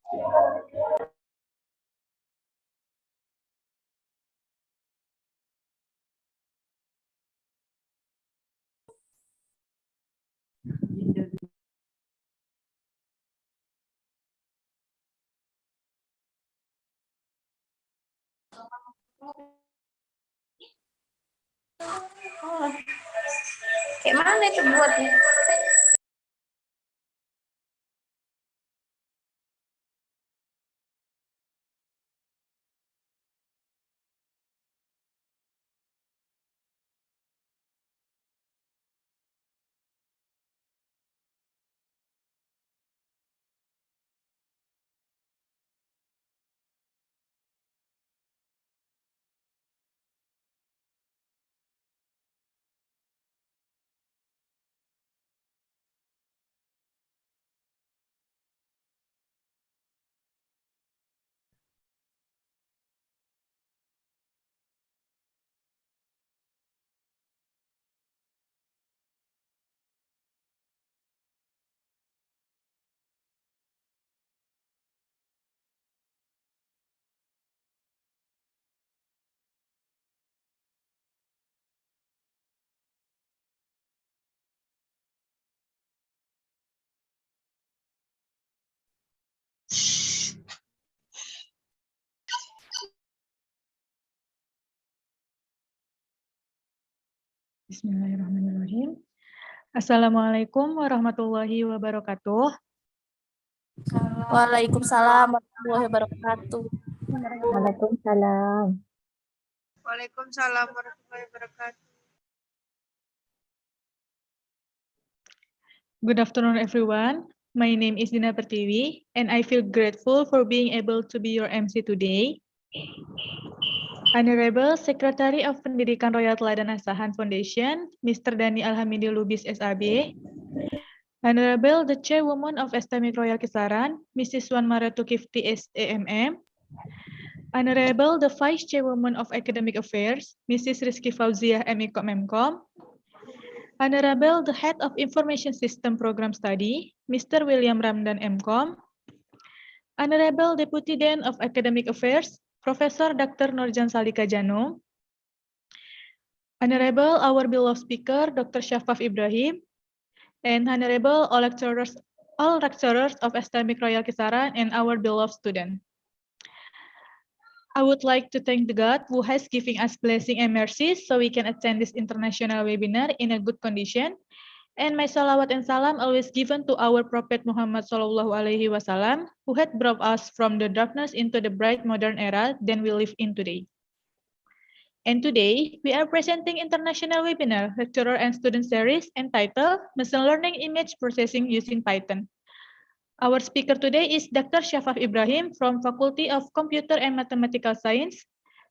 Kayak mana itu buatnya? Bismillahirrahmanirrahim. Assalamualaikum warahmatullahi wabarakatuh. Waalaikumsalam warahmatullahi wabarakatuh. Waalaikumsalam. Waalaikumsalam warahmatullahi wabarakatuh. Good afternoon, everyone. My name is Dina Pertiwi, and I feel grateful for being able to be your MC today. Honorable Secretary of Pendidikan Royal Teladan Asahan Foundation, Mr. Dani Alhamidi Lubis SAB. Honorable the Chairwoman of Islamic Royal Kisaran, Mrs. Wan Maratu Kifti SAMM. Honorable the Vice Chairwoman of Academic Affairs, Mrs. Rizky Fauziah MECOM MEMCOM. Honorable the Head of Information System Program Study, Mr. William Ramdan MECOM. Honorable Deputy Dean of Academic Affairs, Professor Dr. Nurjan Salika Janung. Honorable our beloved speaker, Dr. Shafaf Ibrahim. And Honorable all lecturers of Islamic Royal Kisaran and our beloved student. I would like to thank the God who has given us blessing and mercy so we can attend this international webinar in a good condition. And my salawat and salam always given to our Prophet Muhammad Sallallahu Alaihi Wasallam, who had brought us from the darkness into the bright modern era that we live in today. And today, we are presenting international webinar, lecturer and student series entitled Machine Learning Image Processing Using Python. Our speaker today is Dr. Shafaf Ibrahim from Faculty of Computer and Mathematical Science.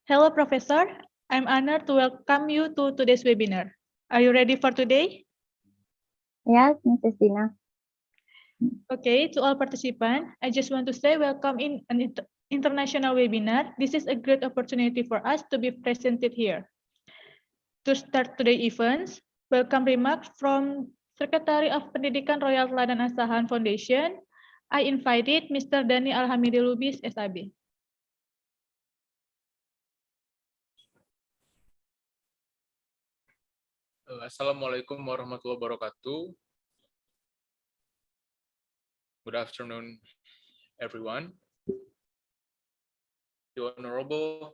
Hello, Professor. I'm honored to welcome you to today's webinar. Are you ready for today? Yes, Mrs. Dina. Okay, to all participants, I just want to say welcome in an international webinar. This is a great opportunity for us to be presented here. To start today's events, welcome remarks from Secretary of Pendidikan Royal Teladan Asahan Foundation. I invited Mr. Dani Alhamidi Lubis, SAB. Assalamualaikum warahmatullahi wabarakatuh. Good afternoon, everyone. The Honorable,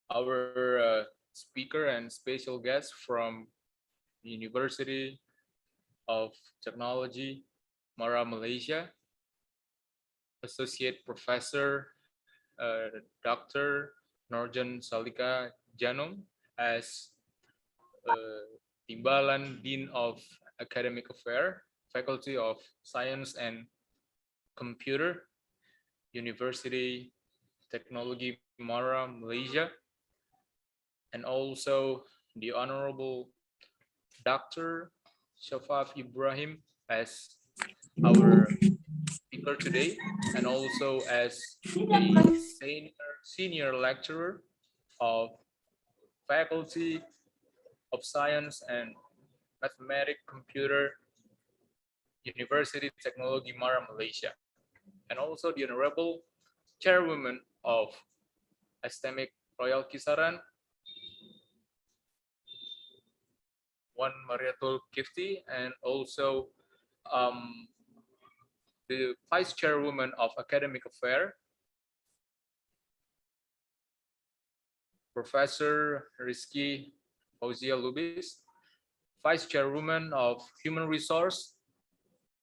our speaker and special guest from the University of Technology, Mara, Malaysia, Associate Professor Dr. Nurjan Salika Janung as Timbalan Dean of Academic Affairs, Faculty of Science and Computer, University Technology Mara, Malaysia, and also the Honorable Dr. Shafaf Ibrahim as our speaker today, and also as a senior lecturer of Faculty of Science and Mathematics Computer, University Technology Mara, Malaysia. and also the Honorable Chairwoman of Epistemic Royal Kisaran, Wan Mariatul Kifti, and also the Vice Chairwoman of Academic Affairs, Professor Rizky Fauzia Lubis, Vice Chairwoman of Human Resource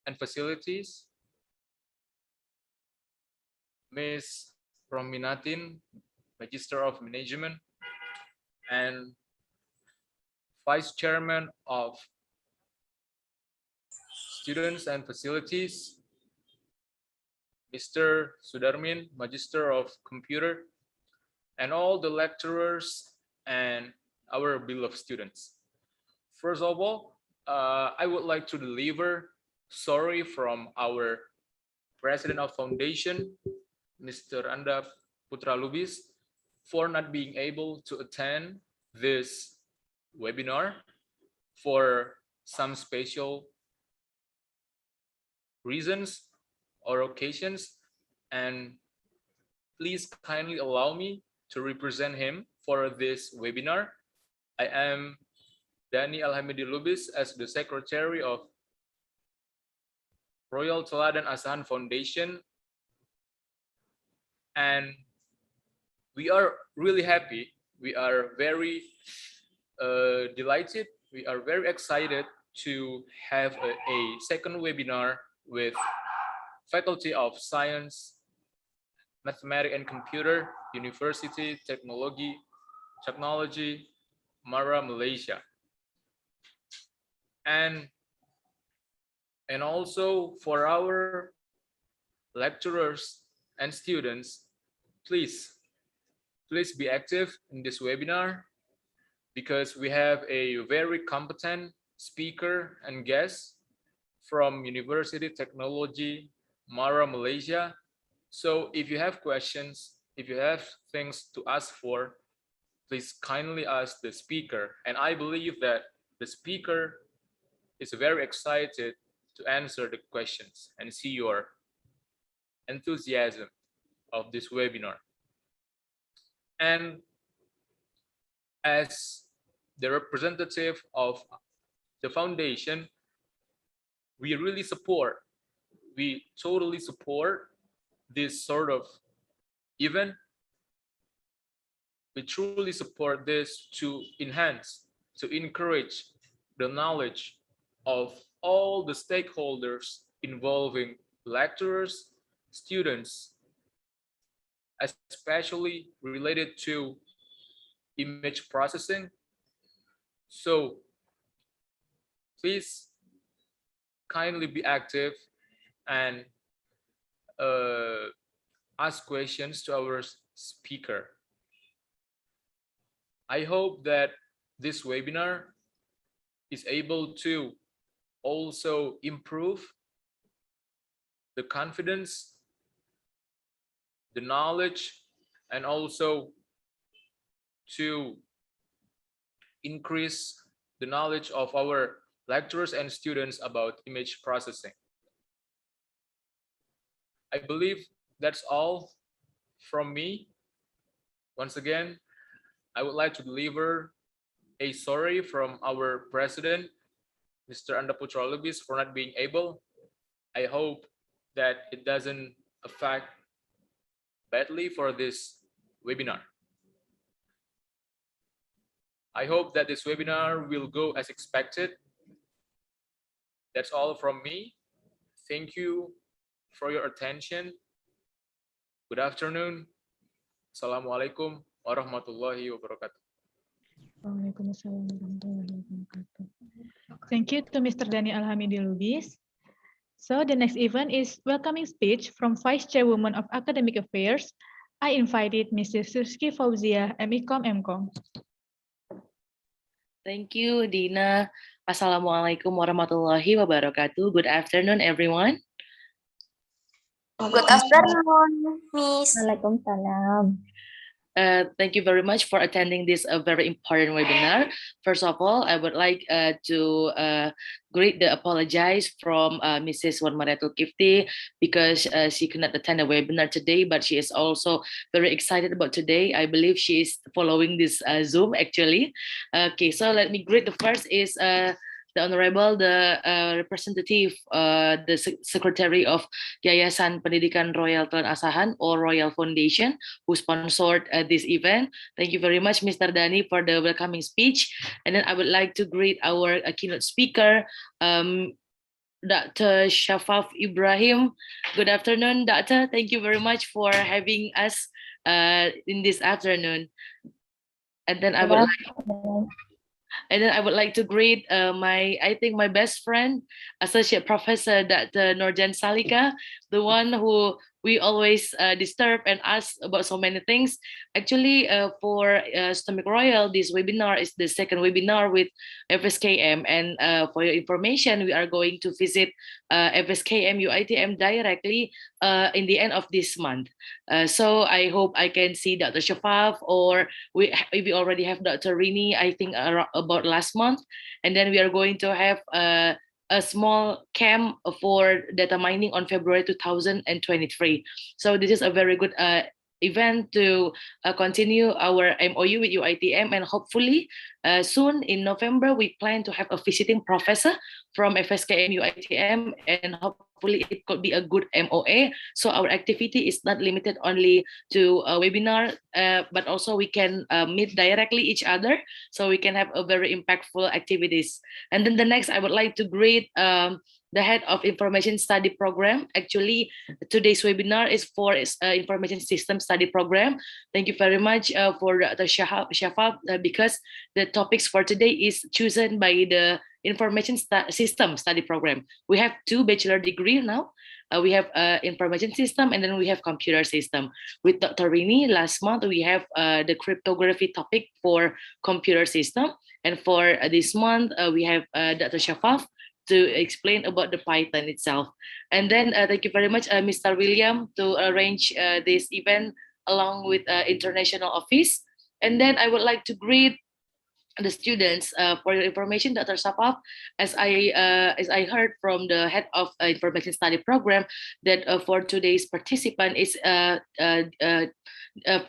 and Facilities, Ms. Rominatin, Magister of Management, and Vice Chairman of Students and Facilities, Mr. Sudarmin, Magister of Computer, and all the lecturers and our beloved students. First of all, I would like to deliver sorry from our President of Foundation, Mr. Anda Putra Lubis, for not being able to attend this webinar for some special reasons or occasions, and please kindly allow me to represent him for this webinar. I am Dani Alhamidi Lubis as the Secretary of Royal Teladan Asahan Foundation, and we are really happy. We are very delighted. We are very excited to have a second webinar with Faculty of Science, Mathematics and Computer, University Technology, Mara, Malaysia. And also for our lecturers and students, please be active in this webinar because we have a very competent speaker and guest from University Technology, Mara, Malaysia. So if you have questions, if you have things to ask for, please kindly ask the speaker. And I believe that the speaker is very excited to answer the questions and see your enthusiasm of this webinar. And as the representative of the foundation, we totally support this sort of event. We truly support this to enhance, to encourage the knowledge of all the stakeholders involving lecturers, students, especially related to image processing. So please kindly be active and ask questions to our speaker. I hope that this webinar is able to also improve the confidence, the knowledge, and also to increase the knowledge of our lecturers and students about image processing. I believe that's all from me. Once again, I would like to deliver a sorry from our president, Mr. Anda Putra Lubis, for not being able. I hope that it doesn't affect badly for this webinar. I hope that this webinar will go as expected. That's all from me. Thank you for your attention. Good afternoon. Assalamualaikum warahmatullahi wabarakatuh. Thank you to Mr. Dani Alhamidi Lubis. So the next event is welcoming speech from Vice Chairwoman of Academic Affairs. I invited Mrs. Rizky Fauzia, MECOM, MCOM. Thank you, Dina. Assalamualaikum warahmatullahi wabarakatuh. Good afternoon, everyone. Good afternoon, Miss. Waalaikumsalam. Thank you very much for attending this very important webinar. First of all, I would like to greet the apologize from Mrs. Wanmaretul Kifti because she could not attend the webinar today, but she is also very excited about today. I believe she is following this Zoom actually. Okay, so let me greet. The first is the Honorable, the representative, the Secretary of Yayasan Pendidikan Royal Tuan Asahan or Royal Foundation, who sponsored this event. Thank you very much, Mr. Dani, for the welcoming speech. And then I would like to greet our keynote speaker, Dr. Shafaf Ibrahim. Good afternoon, Dr. Thank you very much for having us in this afternoon. And then I would like to greet my best friend, Associate Professor Dr. Nurjan Salika, the one who we always disturb and ask about so many things. Actually, for Islamic Royal, this webinar is the second webinar with FSKM. And for your information, we are going to visit FSKM UITM directly in the end of this month. So I hope I can see Dr. Shafaf, or we already have Dr. Rini, I think about last month. And then we are going to have a small camp for data mining on February 2023. So this is a very good event to continue our MOU with UITM, and hopefully soon in November we plan to have a visiting professor from FSKM UITM, and hopefully it could be a good MOA. So our activity is not limited only to a webinar, but also we can meet directly each other, so we can have a very impactful activities. And then the next, I would like to greet the head of information study program. Actually, today's webinar is for information system study program. Thank you very much for Dr. Shafaf, because the topics for today is chosen by the information system study program. We have 2 bachelor degree now. We have information system, and then we have computer system. With Dr. Rini, last month we have the cryptography topic for computer system. And for this month, we have Dr. Shafaf to explain about the Python itself. And then thank you very much, Mr. William, to arrange this event along with International Office. And then I would like to greet the students. For your information, Dr. Shafaf, as I heard from the head of information study program, that for today's participant is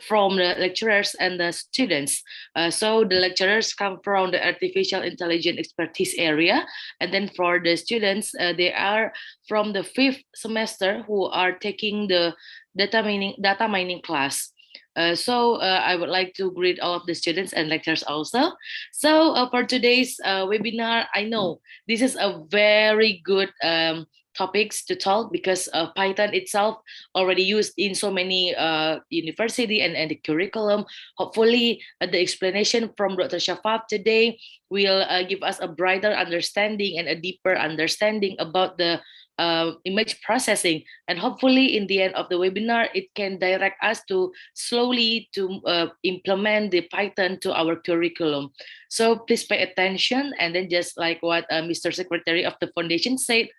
from the lecturers and the students. So the lecturers come from the artificial intelligence expertise area, and then for the students, they are from the 5th semester who are taking the data mining class. So I would like to greet all of the students and lecturers also. So for today's webinar, I know this is a very good topics to talk, because Python itself already used in so many university and the curriculum. Hopefully the explanation from Dr. Shafaf today will give us a brighter understanding and a deeper understanding about the image processing, and hopefully in the end of the webinar it can direct us to slowly to implement the Python to our curriculum. So please pay attention, and then just like what Mr. Secretary of the Foundation said,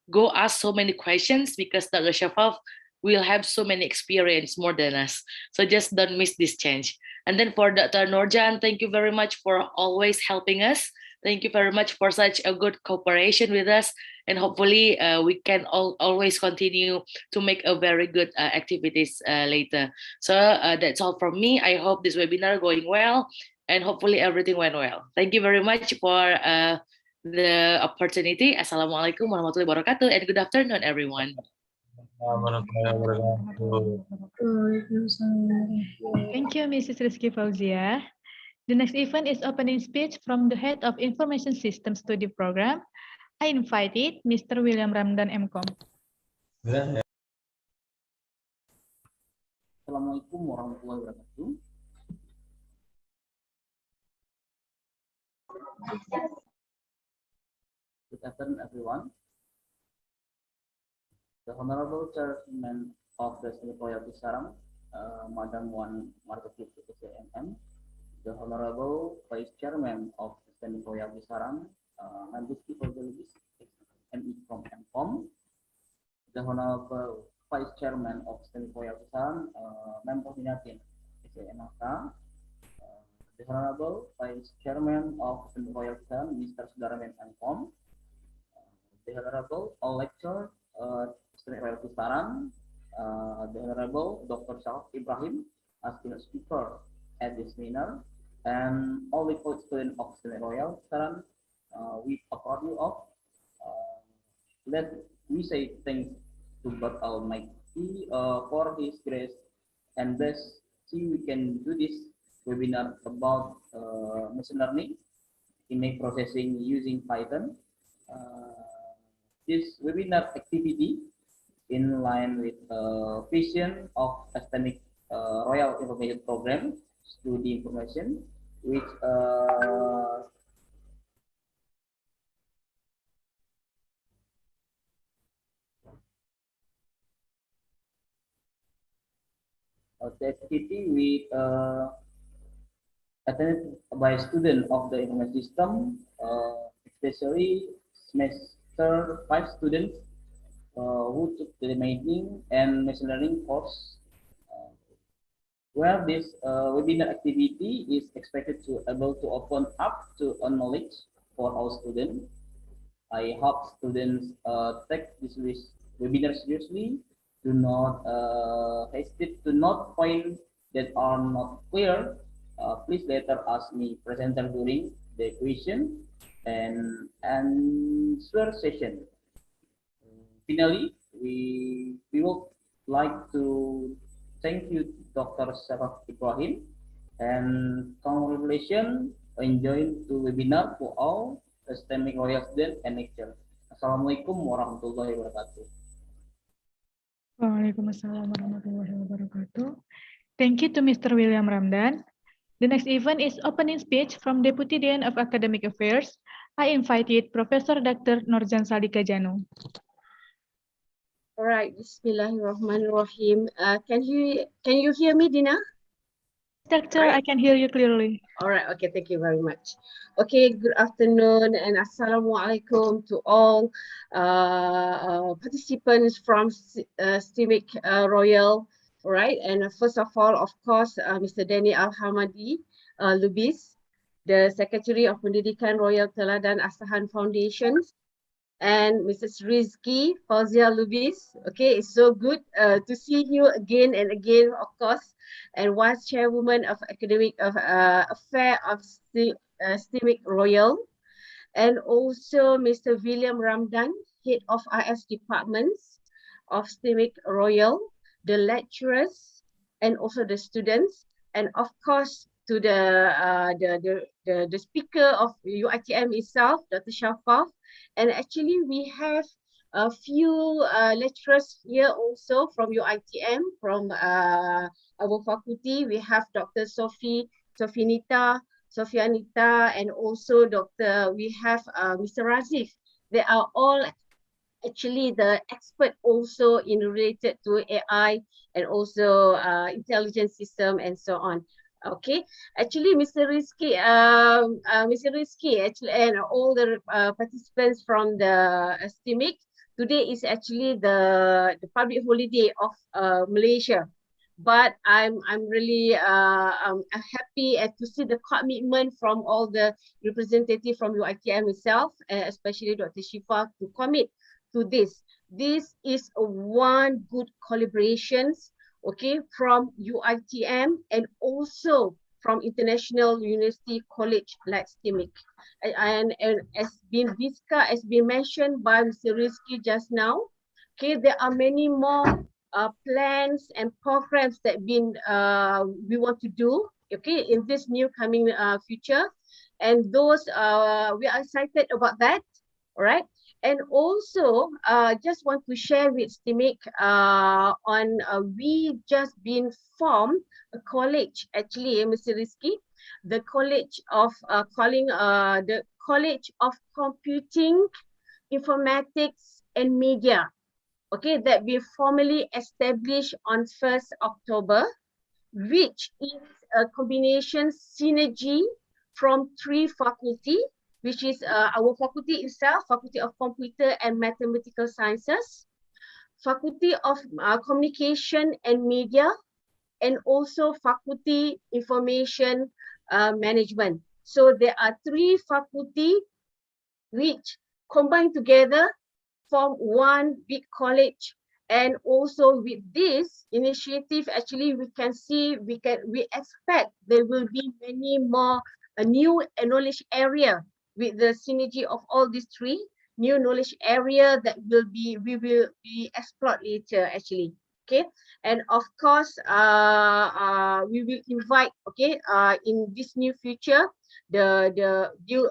go ask so many questions, because Dr. Shafaf will have so many experience more than us. So just don't miss this change. And then for Dr. Nurjan, thank you very much for always helping us. Thank you very much for such a good cooperation with us. And hopefully we can always continue to make a very good activities later. So that's all from me. I hope this webinar going well, and hopefully everything went well. Thank you very much for the opportunity. Assalamualaikum warahmatullahi wabarakatuh, and good afternoon, everyone. Thank you, Mrs. Rizky Fauzia. The next event is opening speech from the head of Information System Study Program. I invited Mr. William Ramdan MCom. Assalamualaikum warahmatullahi wabarakatuh. Good afternoon, everyone. The Honorable Chairman of the Islamic Royal Kisarang, Madam Wan Marketing SCMM, the Honorable Vice Chairman of the Islamic Royal Kisarang, Nanduski Fauziologis, ME from MCOM, the Honorable Vice Chairman of Islamic Royal Kisarang, Member Minatin, SMK, the Honorable Vice Chairman of the Royal Kisaran, Mr. Sudarman Ankom, the Honorable all lecturer, Royal Kisaran, the Honorable Dr. Shafaf Ibrahim as keynote speaker at this seminar, and all the students of the Royal Kisaran, we accord you of. Let me say thanks to God Almighty for His grace and best. See, we can do this webinar about machine learning, image processing using Python. This webinar activity in line with vision of Academic Royal Information Program, Studi Information, which the activity with attended by students of the information system, especially semester 5 students who took the imaging and machine learning course, where this webinar activity is expected to able to open up to a knowledge for our students. I hope students take this webinar seriously. Do not hesitate to not point that are not clear. Please later ask me presenter during the question and answer session. Finally, we would like to thank you, Dr. Shafaf Ibrahim, and congratulations enjoying the webinar for all Academic Royal students and lecturers. Assalamualaikum warahmatullahi wabarakatuh. Waalaikumsalam warahmatullahi wabarakatuh. Thank you to Mr. William Ramdan. The next event is opening speech from Deputy Dean of Academic Affairs. I invited Professor Dr. Nurjan Salika Janu. All right, Bismillahirrahmanirrahim. Can you hear me, Dina? Doctor, I can hear you clearly. All right, okay, thank you very much. Okay, good afternoon and Assalamualaikum to all participants from STIMIC Royal. All right, and first of all, of course, Mr. Danny Al-Hamadi Lubis, the Secretary of Pendidikan Royal Teladan Asahan Foundation, and Mrs. Rizky Fauzia Lubis. Okay, it's so good to see you again and again, of course, and Vice Chairwoman of Academic Affair of STIMIC Royal, and also Mr. William Ramdan, Head of IS Departments of STIMIC Royal, the lecturers, and also the students, and of course to the speaker of UITM itself, Dr. Shafaf. And actually we have a few lecturers here also from UITM, from our faculty. We have Dr. Sofianita, and also we have Mr. Razif. They are all actually the expert also in related to AI and also intelligence system and so on. Okay, actually, Mr. Rizky, actually, and all the participants from the STIMIC, today is actually the public holiday of Malaysia. But I'm really happy to see the commitment from all the representatives from UITM itself, especially Dr. Shifa, to commit to this. This is one good collaborations, okay, from UITM and also from International University College like STIMIC. And as been mentioned by Mr. Rizky just now, okay, there are many more plans and programs that we want to do, okay, in this new coming future, and those we are excited about that. All right. And also, just want to share with STIMIC we just been formed a college, actually, Mr. Rizky, the College of the College of Computing, Informatics and Media, okay, that we formally established on 1st October, which is a combination synergy from 3 faculties, which is our faculty itself, Faculty of Computer and Mathematical Sciences, Faculty of Communication and Media, and also faculty information management. So there are 3 faculty which combine together form one big college. And also with this initiative, actually we can see, we expect there will be many more new knowledge area with the synergy of all these 3 new knowledge area that we will be explored later actually. Okay, and of course we will invite, okay, in this new future the new,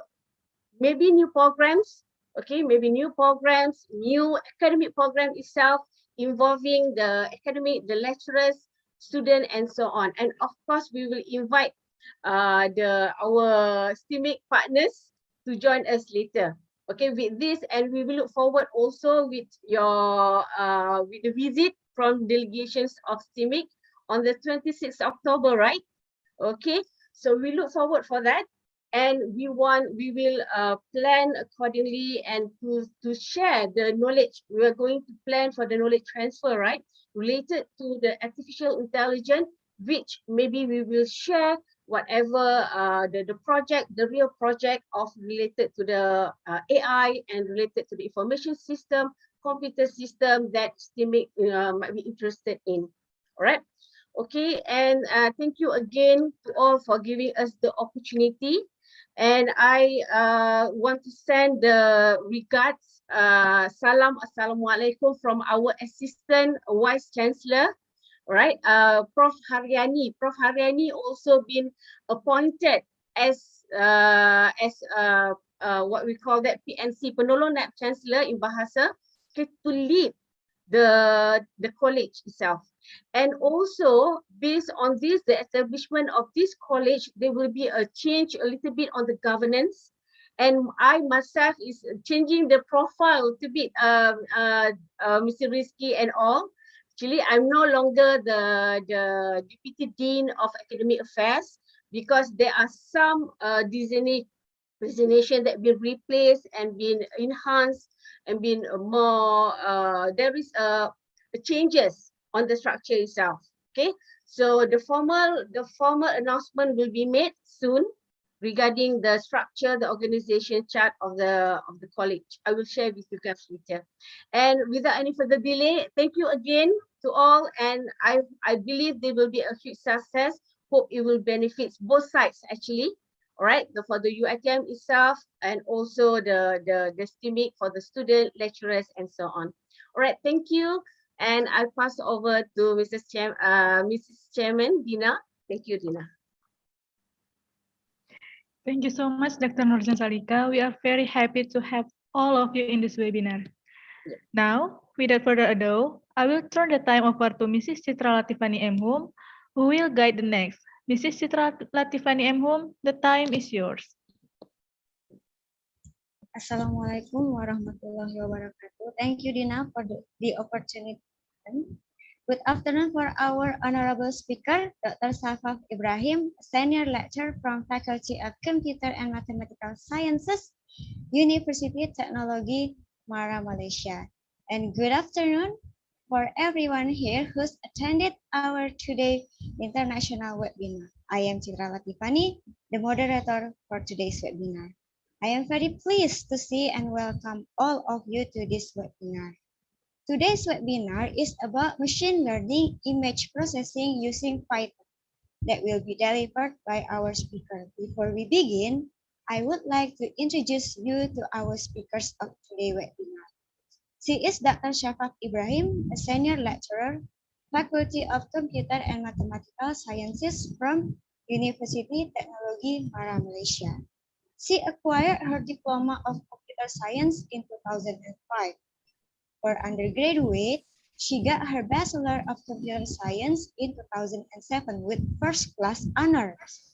maybe new programs, okay, maybe new programs, new academic program itself involving the academic, the lecturers, student, and so on. And of course, we will invite our STEAMIC partners to join us later. Okay, with this, and we will look forward also with your with the visit from delegations of STEAMIC on the 26th October, right? Okay, so we look forward for that. And we will plan accordingly and to share the knowledge. We are going to plan for the knowledge transfer, right? Related to the artificial intelligence, which maybe we will share whatever the project, the real project of related to the AI and related to the information system, computer system that STEAMIC might be interested in. All right. Okay, and thank you again to all for giving us the opportunity. And I want to send the regards, assalamualaikum from our assistant vice chancellor, right? Prof Haryani. Prof Haryani also been appointed as what we call that PNC, penolong naib chancellor in bahasa, okay, to lead the college itself. And also based on this, the establishment of this college, there will be a change a little bit on the governance. And I myself is changing the profile to be Mr. Rizky and all. Actually, I'm no longer the Deputy Dean of Academic Affairs because there are some designation that been replaced and been enhanced and been more, there is changes on the structure itself. Okay, so the formal announcement will be made soon regarding the structure, the organization chart of the college. I will share with you guys later. And without any further delay, thank you again to all, and I believe there will be a huge success. Hope it will benefit both sides actually. All right, for the UiTM itself and also the STEAMIC for the student, lecturers, and so on. All right, thank you. And I pass over to Mrs. Chairman, Dina. Thank you, Dina. Thank you so much, Dr. Nurjan Salika. We are very happy to have all of you in this webinar. Now, without further ado, I will turn the time over to Mrs. Citra Latifani M. who will guide the next. Mrs. Citra Latifani M. the time is yours. Assalamualaikum warahmatullahi wabarakatuh. Thank you, Dina, for the opportunity. Good afternoon for our honorable speaker, Dr. Shafaf Ibrahim, senior lecturer from Faculty of Computer and Mathematical Sciences, University Technology, Mara, Malaysia. And good afternoon for everyone here who's attended our today international webinar. I am Citra Latifani, the moderator for today's webinar. I am very pleased to see and welcome all of you to this webinar. Today's webinar is about machine learning image processing using Python that will be delivered by our speaker. Before we begin, I would like to introduce you to our speakers of today's webinar. She is Dr. Shafaf Ibrahim, a senior lecturer, Faculty of Computer and Mathematical Sciences from University Technology, Mara, Malaysia. She acquired her Diploma of Computer Science in 2005. For undergraduate, she got her Bachelor of Computer Science in 2007 with first class honors.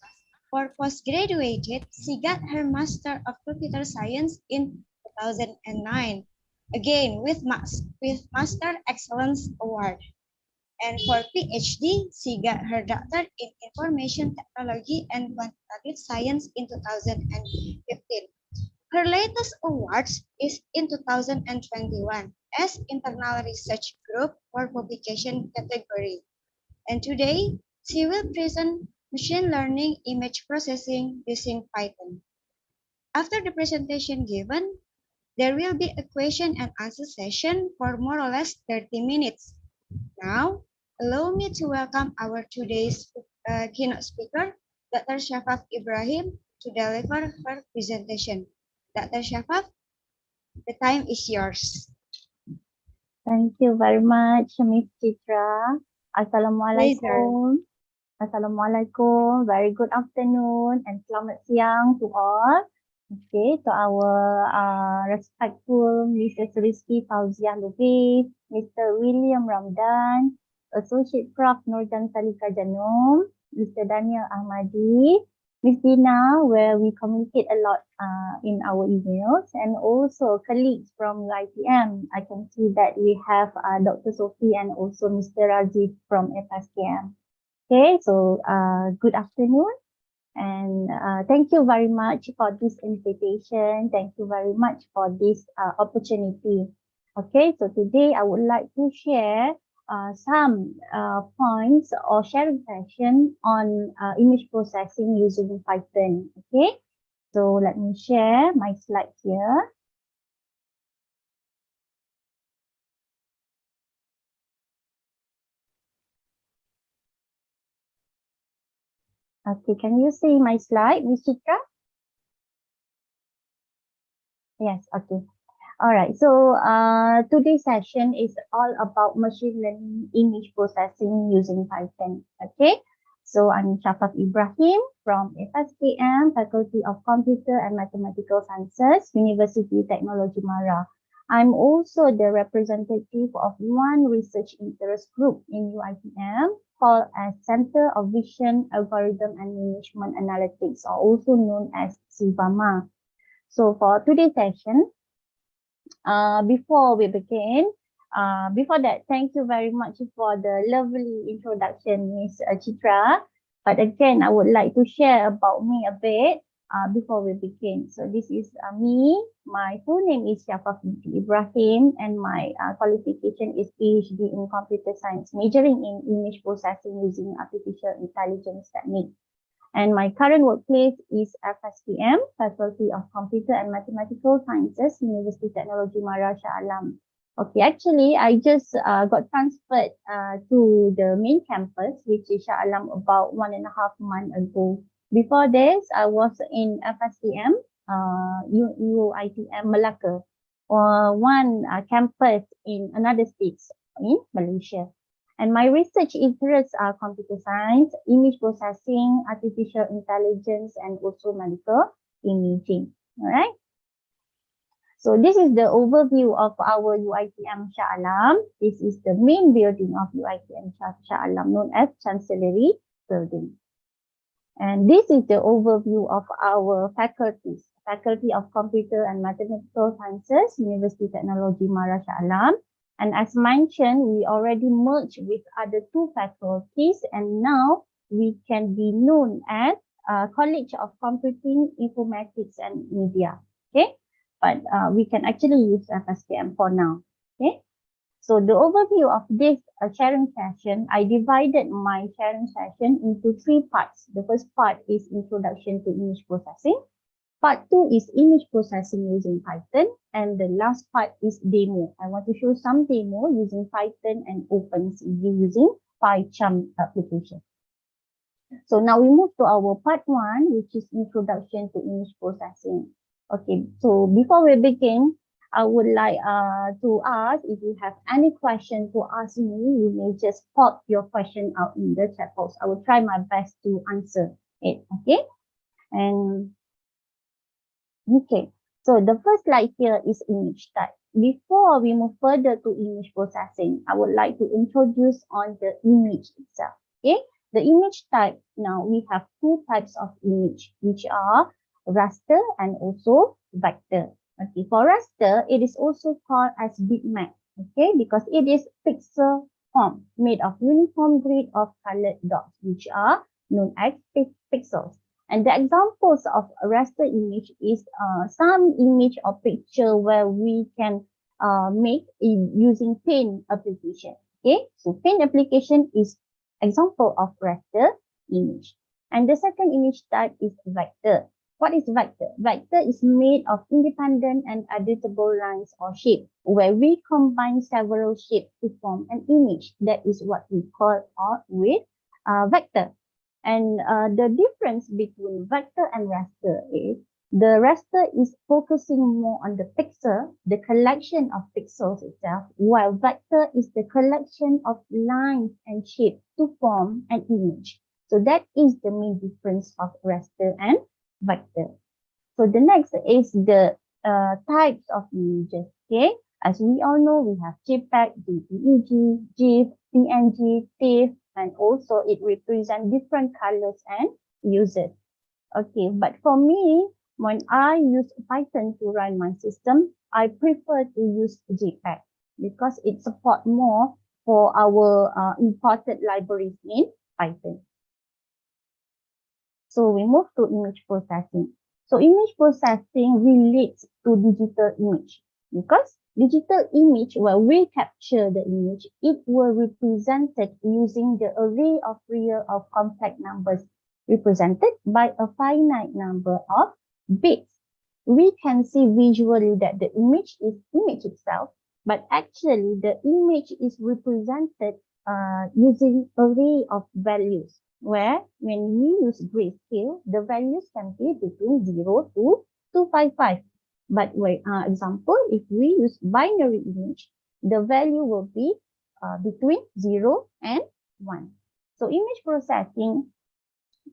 For postgraduate, she got her Master of Computer Science in 2009, again with Master Excellence Award. And for PhD, she got her Doctor in Information Technology and Quantitative Science in 2015. Her latest awards is in 2021 as Internal Research Group for Publication category. And today, She will present machine learning image processing using Python. After the presentation given, there will be a question and answer session for more or less 30 minutes. Now, allow me to welcome our today's keynote speaker, Dr. Shafaf Ibrahim, to deliver her presentation. Dr. Shafaf, the time is yours. Thank you very much, Miss Citra. Assalamualaikum. Assalamualaikum. Very good afternoon and selamat siang to all. Okay, to our respectful Mrs. Rizky Fauziah Lubis, Mr. William Ramdan, Associate Prof. Nurjan Salika Janum, Mr. Daniel Ahmadi, Miss Dina, where we communicate a lot in our emails, and also colleagues from UiTM. I can see that we have Dr. Sophie and also Mr. Rajiv from FSKM. Okay, so good afternoon. And thank you very much for this invitation. Thank you very much for this opportunity. Okay, so today I would like to share some points or sharing session on image processing using Python. Okay, so let me share my slide here. Okay, can you see my slide, Ms. Chitra? Yes, okay. All right, so today's session is all about machine learning image processing using Python. Okay, so I'm Shafaf Ibrahim from FSKM, Faculty of Computer and Mathematical Sciences, University Technology Mara. I'm also the representative of one research interest group in UiTM called as Center of Vision, Algorithm and Management Analytics, or also known as CIVAMA. So for today's session, before we begin, before that, thank you very much for the lovely introduction, Ms. Chitra. But again, I would like to share about me a bit before we begin. So this is me. My full name is Shafaf Ibrahim, and my qualification is PhD in Computer Science, majoring in image processing using artificial intelligence technique. And my current workplace is FSKM, Faculty of Computer and Mathematical Sciences, University Technology Mara Shah Alam. Okay, actually, I just got transferred to the main campus, which is Shah Alam, about 1.5 months ago. Before this, I was in FSKM, UiTM Malacca, one campus in another state in Malaysia. And my research interests are computer science, image processing, artificial intelligence, and also medical imaging. All right. So this is the overview of our UiTM Shah Alam. This is the main building of UiTM Shah Alam, known as Chancellery Building. And this is the overview of our faculties. Faculty of Computer and Mathematical Sciences, University Technology Mara Shah Alam. And as mentioned, we already merged with other two faculties, and now we can be known as College of Computing, Informatics and Media. Okay, but we can actually use FSKM for now. Okay, so the overview of this sharing session, I divided my sharing session into 3 parts. The first part is Introduction to Image Processing. Part 2 is image processing using Python, and the last part is demo. I want to show some demo using Python and OpenCV using PyCharm application. So now we move to our part 1, which is Introduction to Image Processing. Okay, so before we begin, I would like to ask if you have any question to ask me, you may just pop your question out in the chat box. I will try my best to answer it. Okay, and okay, so the first slide here is image type. Before we move further to image processing, I would like to introduce on the image itself. Okay, the image type, now we have 2 types of image, which are raster and also vector. Okay, for raster, it is also called as bitmap. Okay, because it is pixel form made of uniform grid of colored dots, which are known as pixels. And the examples of a raster image is some image or picture where we can make using paint application. Okay, so paint application is example of raster image. And the second image type is vector. What is vector? Vector is made of independent and editable lines or shape, where we combine several shapes to form an image. That is what we call with vector. And the difference between vector and raster is the raster is focusing more on the pixel, the collection of pixels itself, while vector is the collection of lines and shapes to form an image. So that is the main difference of raster and vector. So the next is the types of images. Okay, as we all know, we have JPEG, JPEG, GIF, PNG, TIFF, and also it represents different colors and uses. Okay, but for me, when I use Python to run my system, I prefer to use JPEG because it supports more for our imported libraries in Python. So we move to image processing. So image processing relates to digital image because digital image, where we capture the image, it will represented using the array of real or complex numbers represented by a finite number of bits. We can see visually that the image is image itself, but actually the image is represented using array of values, where when we use grayscale, the values can be between 0 to 255. But example, if we use binary image, the value will be between 0 and 1. So image processing,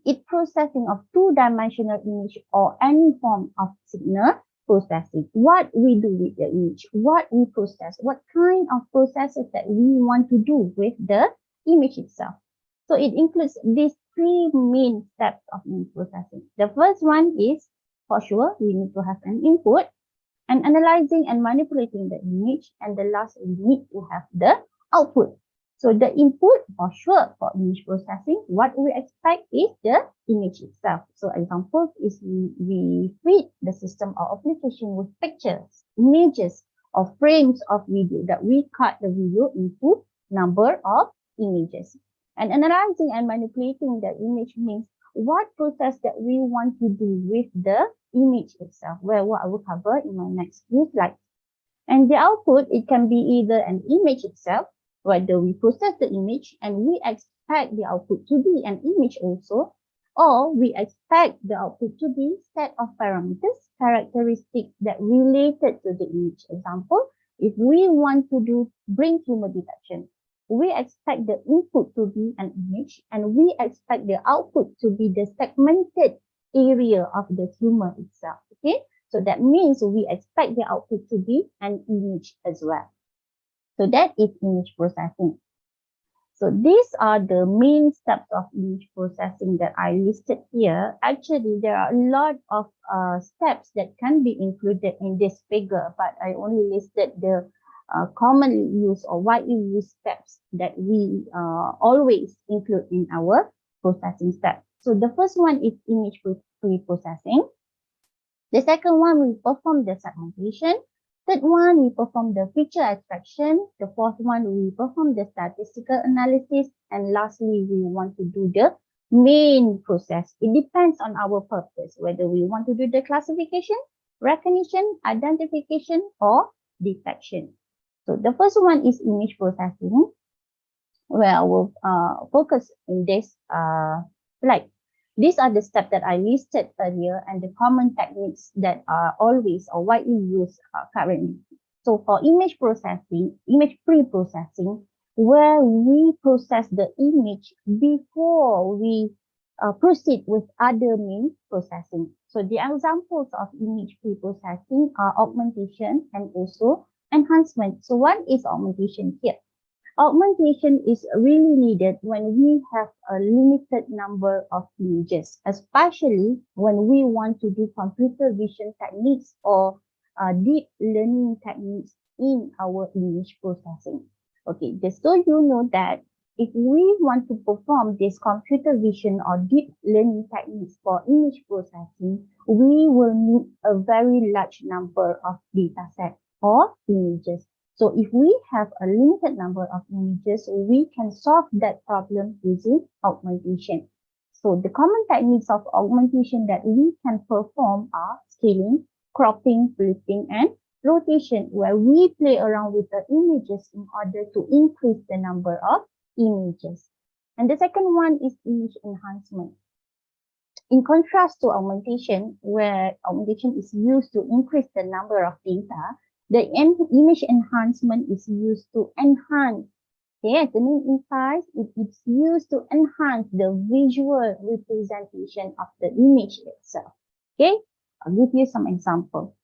it processing of two-dimensional image or any form of signal processing. What we do with the image, what we process, what kind of processes that we want to do with the image itself. So it includes these three main steps of image processing. The first one is, for sure, we need to have an input and analyzing and manipulating the image. And the last, we need to have the output. So the input, for sure, for image processing, what we expect is the image itself. So example is we feed the system or application with pictures, images, or frames of video that we cut the video into number of images. And analyzing and manipulating the image means what process that we want to do with the image itself, where what I will cover in my next few slides. And the output, it can be either an image itself, whether we process the image and we expect the output to be an image also, or we expect the output to be set of parameters, characteristics that related to the image. Example, if we want to bring tumor detection, we expect the input to be an image and we expect the output to be the segmented area of the tumor itself. Okay, so that means we expect the output to be an image as well. So that is image processing. So these are the main steps of image processing that I listed here. Actually, there are a lot of steps that can be included in this figure, but I only listed the commonly used or widely used steps that we always include in our processing steps. So the first one is image pre-processing. The second one, we perform the segmentation. Third one, we perform the feature extraction. The fourth one, we perform the statistical analysis. And lastly, we want to do the main process. It depends on our purpose, whether we want to do the classification, recognition, identification, or detection. So the first one is image processing, where I will focus in this slide. These are the steps that I listed earlier and the common techniques that are always or widely used currently. So for image processing, image pre-processing, where we process the image before we proceed with other means processing. So the examples of image pre-processing are augmentation and also enhancement. So what is augmentation here? Augmentation is really needed when we have a limited number of images, especially when we want to do computer vision techniques or deep learning techniques in our image processing. Okay, just so you know that if we want to perform this computer vision or deep learning techniques for image processing, we will need a very large number of data sets or images. So if we have a limited number of images, we can solve that problem using augmentation. So the common techniques of augmentation that we can perform are scaling, cropping, flipping, and rotation, where we play around with the images in order to increase the number of images. And the second one is image enhancement. In contrast to augmentation, where augmentation is used to increase the number of data, the image enhancement is used to enhance. Okay, as the name implies, it is used to enhance the visual representation of the image itself. Okay, I'll give you some example.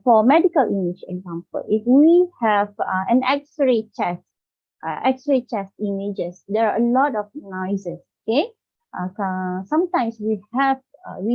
For medical image example, if we have an X-ray chest images, there are a lot of noises. Okay, sometimes we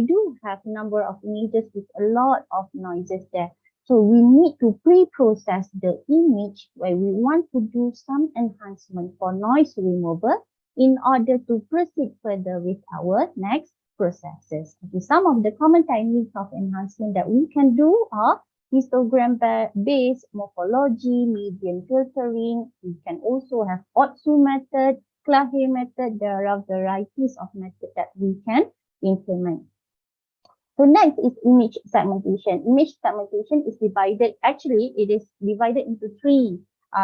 do have number of images with a lot of noises there. So we need to pre-process the image where we want to do some enhancement for noise removal in order to proceed further with our next processes. Okay, some of the common techniques of enhancement that we can do are histogram-based morphology, median filtering. We can also have Otsu method, Clahe method. There are varieties of methods that we can implement. So next is image segmentation. Image segmentation is divided into three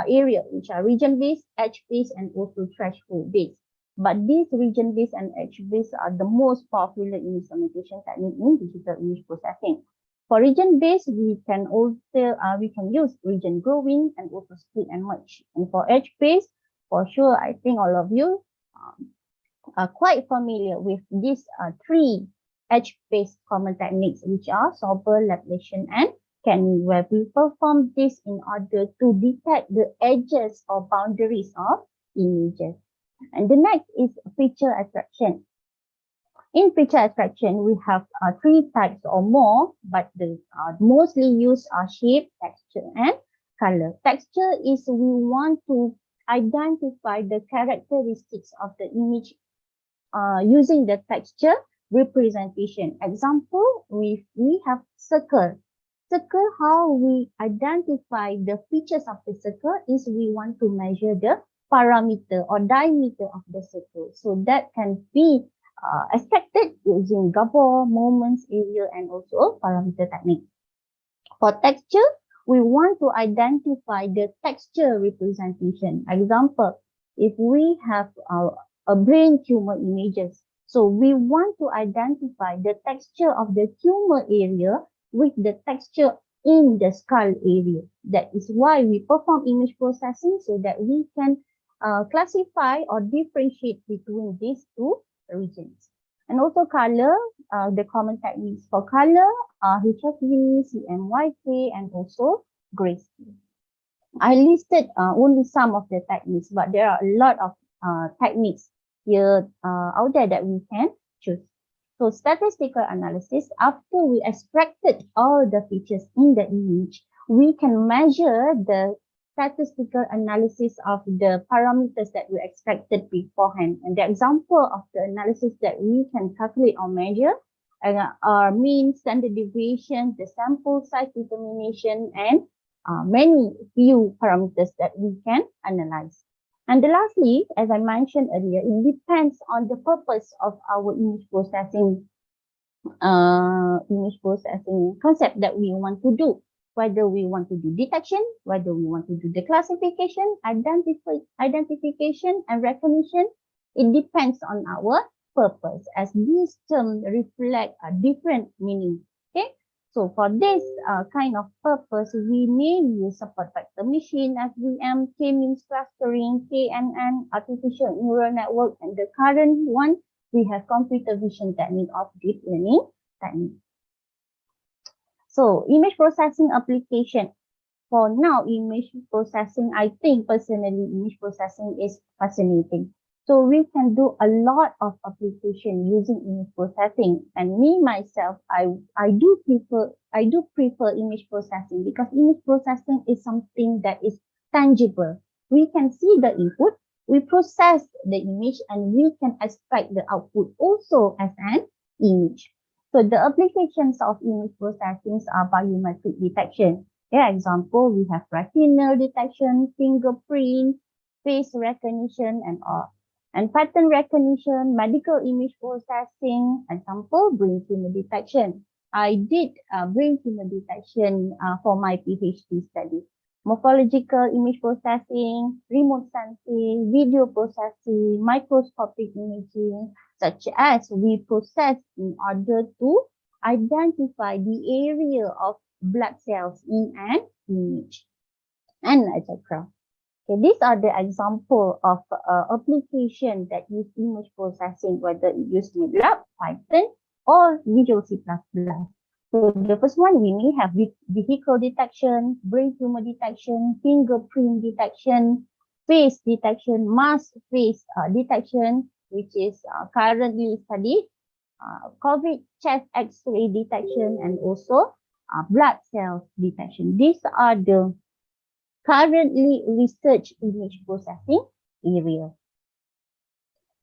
areas, which are region-based, edge-based, and also threshold-based. But these region-based and edge-based are the most popular image segmentation technique in digital image processing. For region-based, we can use region growing and also split and merge. And for edge-based, for sure, I think all of you are quite familiar with these three edge-based common techniques, which are Sobel, Laplacian, and Canny, where we perform this in order to detect the edges or boundaries of images. And the next is feature extraction. In feature extraction, we have three types or more, but the mostly used are shape, texture, and color. Texture is we want to identify the characteristics of the image using the texture representation. Example, we have circle. Circle, how we identify the features of the circle is we want to measure the parameter or diameter of the circle. So that can be extracted using Gabor, moments, area, and also parameter technique. For texture, we want to identify the texture representation. Example, if we have a brain tumor images, so we want to identify the texture of the tumor area with the texture in the skull area. That is why we perform image processing, so that we can classify or differentiate between these two regions. And also color, the common techniques for color are HFV, CMYK, and also grayscale. I listed only some of the techniques, but there are a lot of techniques here out there that we can choose. So statistical analysis, after we extracted all the features in the image, we can measure the statistical analysis of the parameters that we extracted beforehand. And the example of the analysis that we can calculate or measure are mean, standard deviation, the sample size determination, and many few parameters that we can analyze. And lastly, as I mentioned earlier, it depends on the purpose of our image processing concept that we want to do. Whether we want to do detection, whether we want to do the classification, identification, and recognition, it depends on our purpose, as these terms reflect a different meaning. Okay, so for this kind of purpose, we may use support vector machine, SVM, K-means clustering, KNN, artificial neural network, and the current one, we have computer vision technique of deep learning technique. So image processing application. For now, image processing, I think personally, image processing is fascinating. So we can do a lot of application using image processing. And me myself, I do prefer image processing, because image processing is something that is tangible. We can see the input, we process the image, and we can extract the output also as an image. So the applications of image processing are biometric detection. Yeah, example, we have retinal detection, fingerprint, face recognition, and all. And pattern recognition, medical image processing, example, brain tumor detection. I did brain tumor detection for my PhD study. Morphological image processing, remote sensing, video processing, microscopic imaging, such as we process in order to identify the area of blood cells in an image, and etc. Okay, these are the example of application that use image processing, whether you use MATLAB, Python, or Visual C++. So the first one, we may have vehicle detection, brain tumor detection, fingerprint detection, face detection, mask face detection, which is currently studied, COVID chest X-ray detection, and also blood cells detection. These are the currently research image processing area.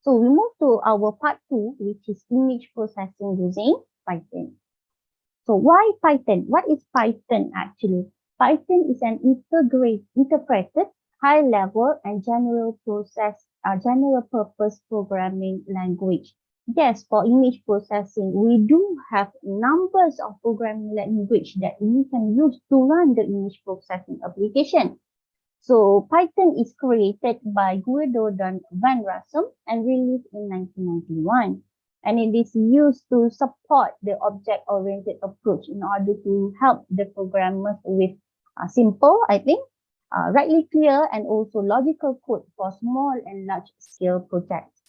So we move to our part 2, which is image processing using Python. So why Python? What is Python actually? Python is an interpreted, high-level, and general purpose programming language. Yes, for image processing, we do have numbers of programming language that we can use to run the image processing application. So Python is created by Guido van Rossum and released in 1991. And it is used to support the object-oriented approach in order to help the programmers with simple, I think, rightly clear, and also logical code for small and large-scale projects.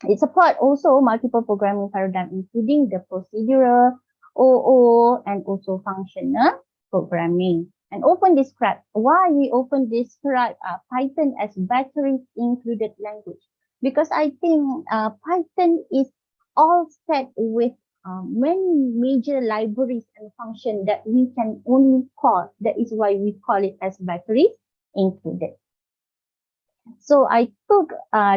It supports also multiple programming paradigms, including the procedural, OO, and also functional programming. And often described, why we often describe Python as battery-included language? Because I think Python is all set with many major libraries and functions that we can only call. That is why we call it as batteries included. So I took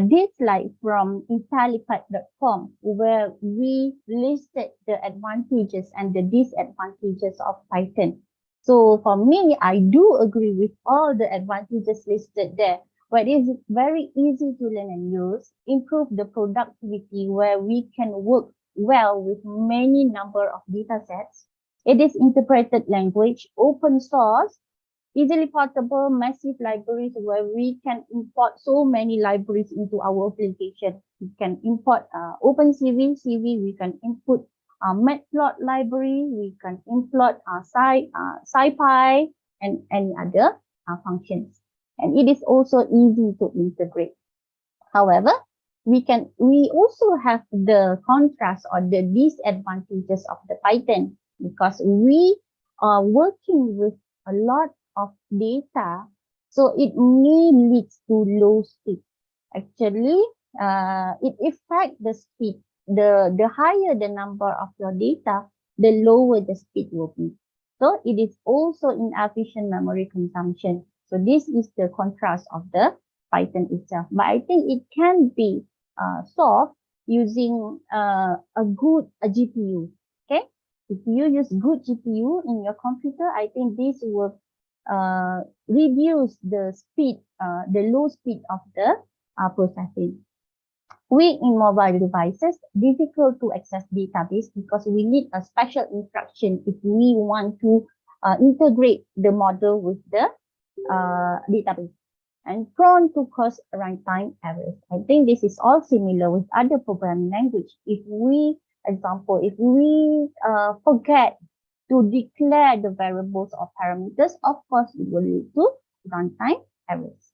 this slide from intellipaat.com, where we listed the advantages and the disadvantages of Python. So for me, I do agree with all the advantages listed there. But it is very easy to learn and use, improve the productivity where we can work well with many number of data sets. It is interpreted language, open source, easily portable, massive libraries where we can import so many libraries into our application. We can import OpenCV, we can input Matplotlib library, we can import SciPy and any other functions. And it is also easy to integrate. However, we also have the contrast or the disadvantages of the Python, because we are working with a lot of data, so it may lead to low speed. Actually, it affects the speed. The higher the number of your data, the lower the speed will be. So it is also inefficient memory consumption. So this is the contrast of the Python itself. But I think it can be solved using a good GPU. Okay, if you use good GPU in your computer, I think this will reduce the speed, the low speed of the processing. Weak in mobile devices, difficult to access database because we need a special instruction if we want to integrate the model with the database, and prone to cause runtime errors. I think this is all similar with other programming language. If we, example, if we forget to declare the variables or parameters, of course, it will lead to runtime errors.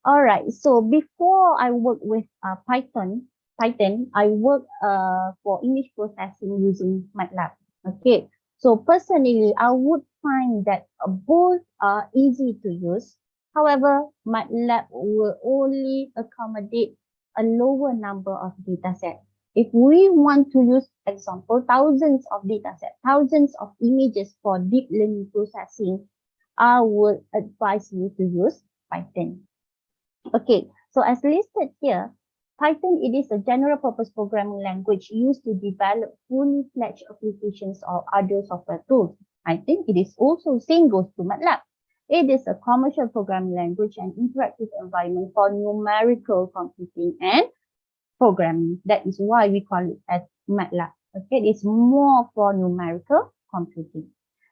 All right, so before I work with Python, I work for image processing using MATLAB. Okay, so personally, I would find that both are easy to use. However, MATLAB will only accommodate a lower number of data sets. If we want to use, example, thousands of data sets, thousands of images for deep learning processing, I would advise you to use Python. Okay, so as listed here, Python, it is a general purpose programming language used to develop fully fledged applications or other software tools. I think it is also same goes to MATLAB. It is a commercial programming language and interactive environment for numerical computing and programming. That is why we call it as MATLAB. Okay, it's more for numerical computing.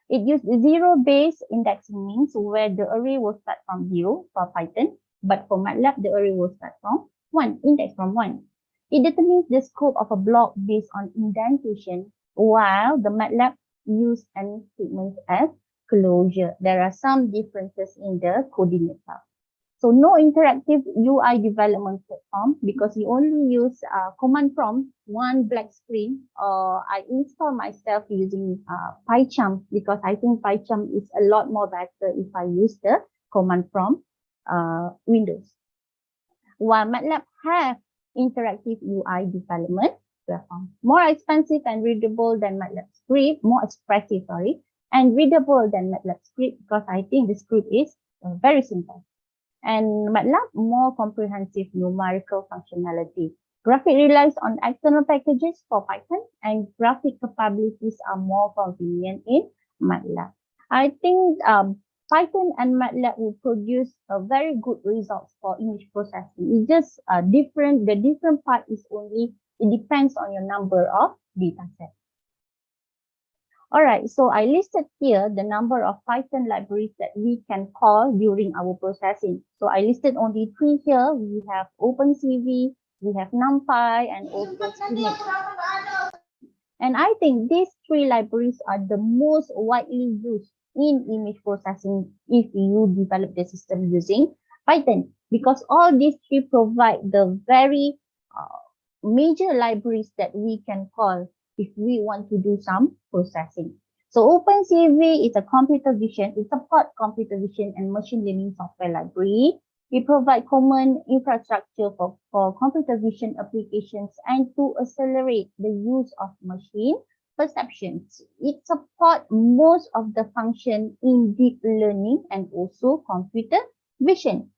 It uses zero-based indexing, means where the array will start from 0 for Python, but for MATLAB, the array will start from 1, index from 1. It determines the scope of a block based on indentation, while the MATLAB use and statements as closure. There are some differences in the coding itself. So no interactive UI development platform because you only use command prompt, one black screen. I install myself using PyCharm because I think PyCharm is a lot more better if I use the command prompt Windows. While MATLAB have interactive UI development platform, more expensive and readable than MATLAB script, more expressive, and readable than MATLAB script because I think the script is very simple. And MATLAB, more comprehensive numerical functionality. Graphic relies on external packages for Python, and graphic capabilities are more convenient in MATLAB. I think Python and MATLAB will produce a very good results for image processing. It's just different. The different part is only, it depends on your number of data sets. All right, so I listed here the number of Python libraries that we can call during our processing. So I listed only 3 here. We have OpenCV, we have NumPy, and also Skimage. And I think these 3 libraries are the most widely used in image processing if you develop the system using Python, because all these 3 provide the very major libraries that we can call if we want to do some processing. So OpenCV is a computer vision, it supports computer vision and machine learning software library. It provides common infrastructure for computer vision applications and to accelerate the use of machine perceptions. It supports most of the function in deep learning and also computer vision.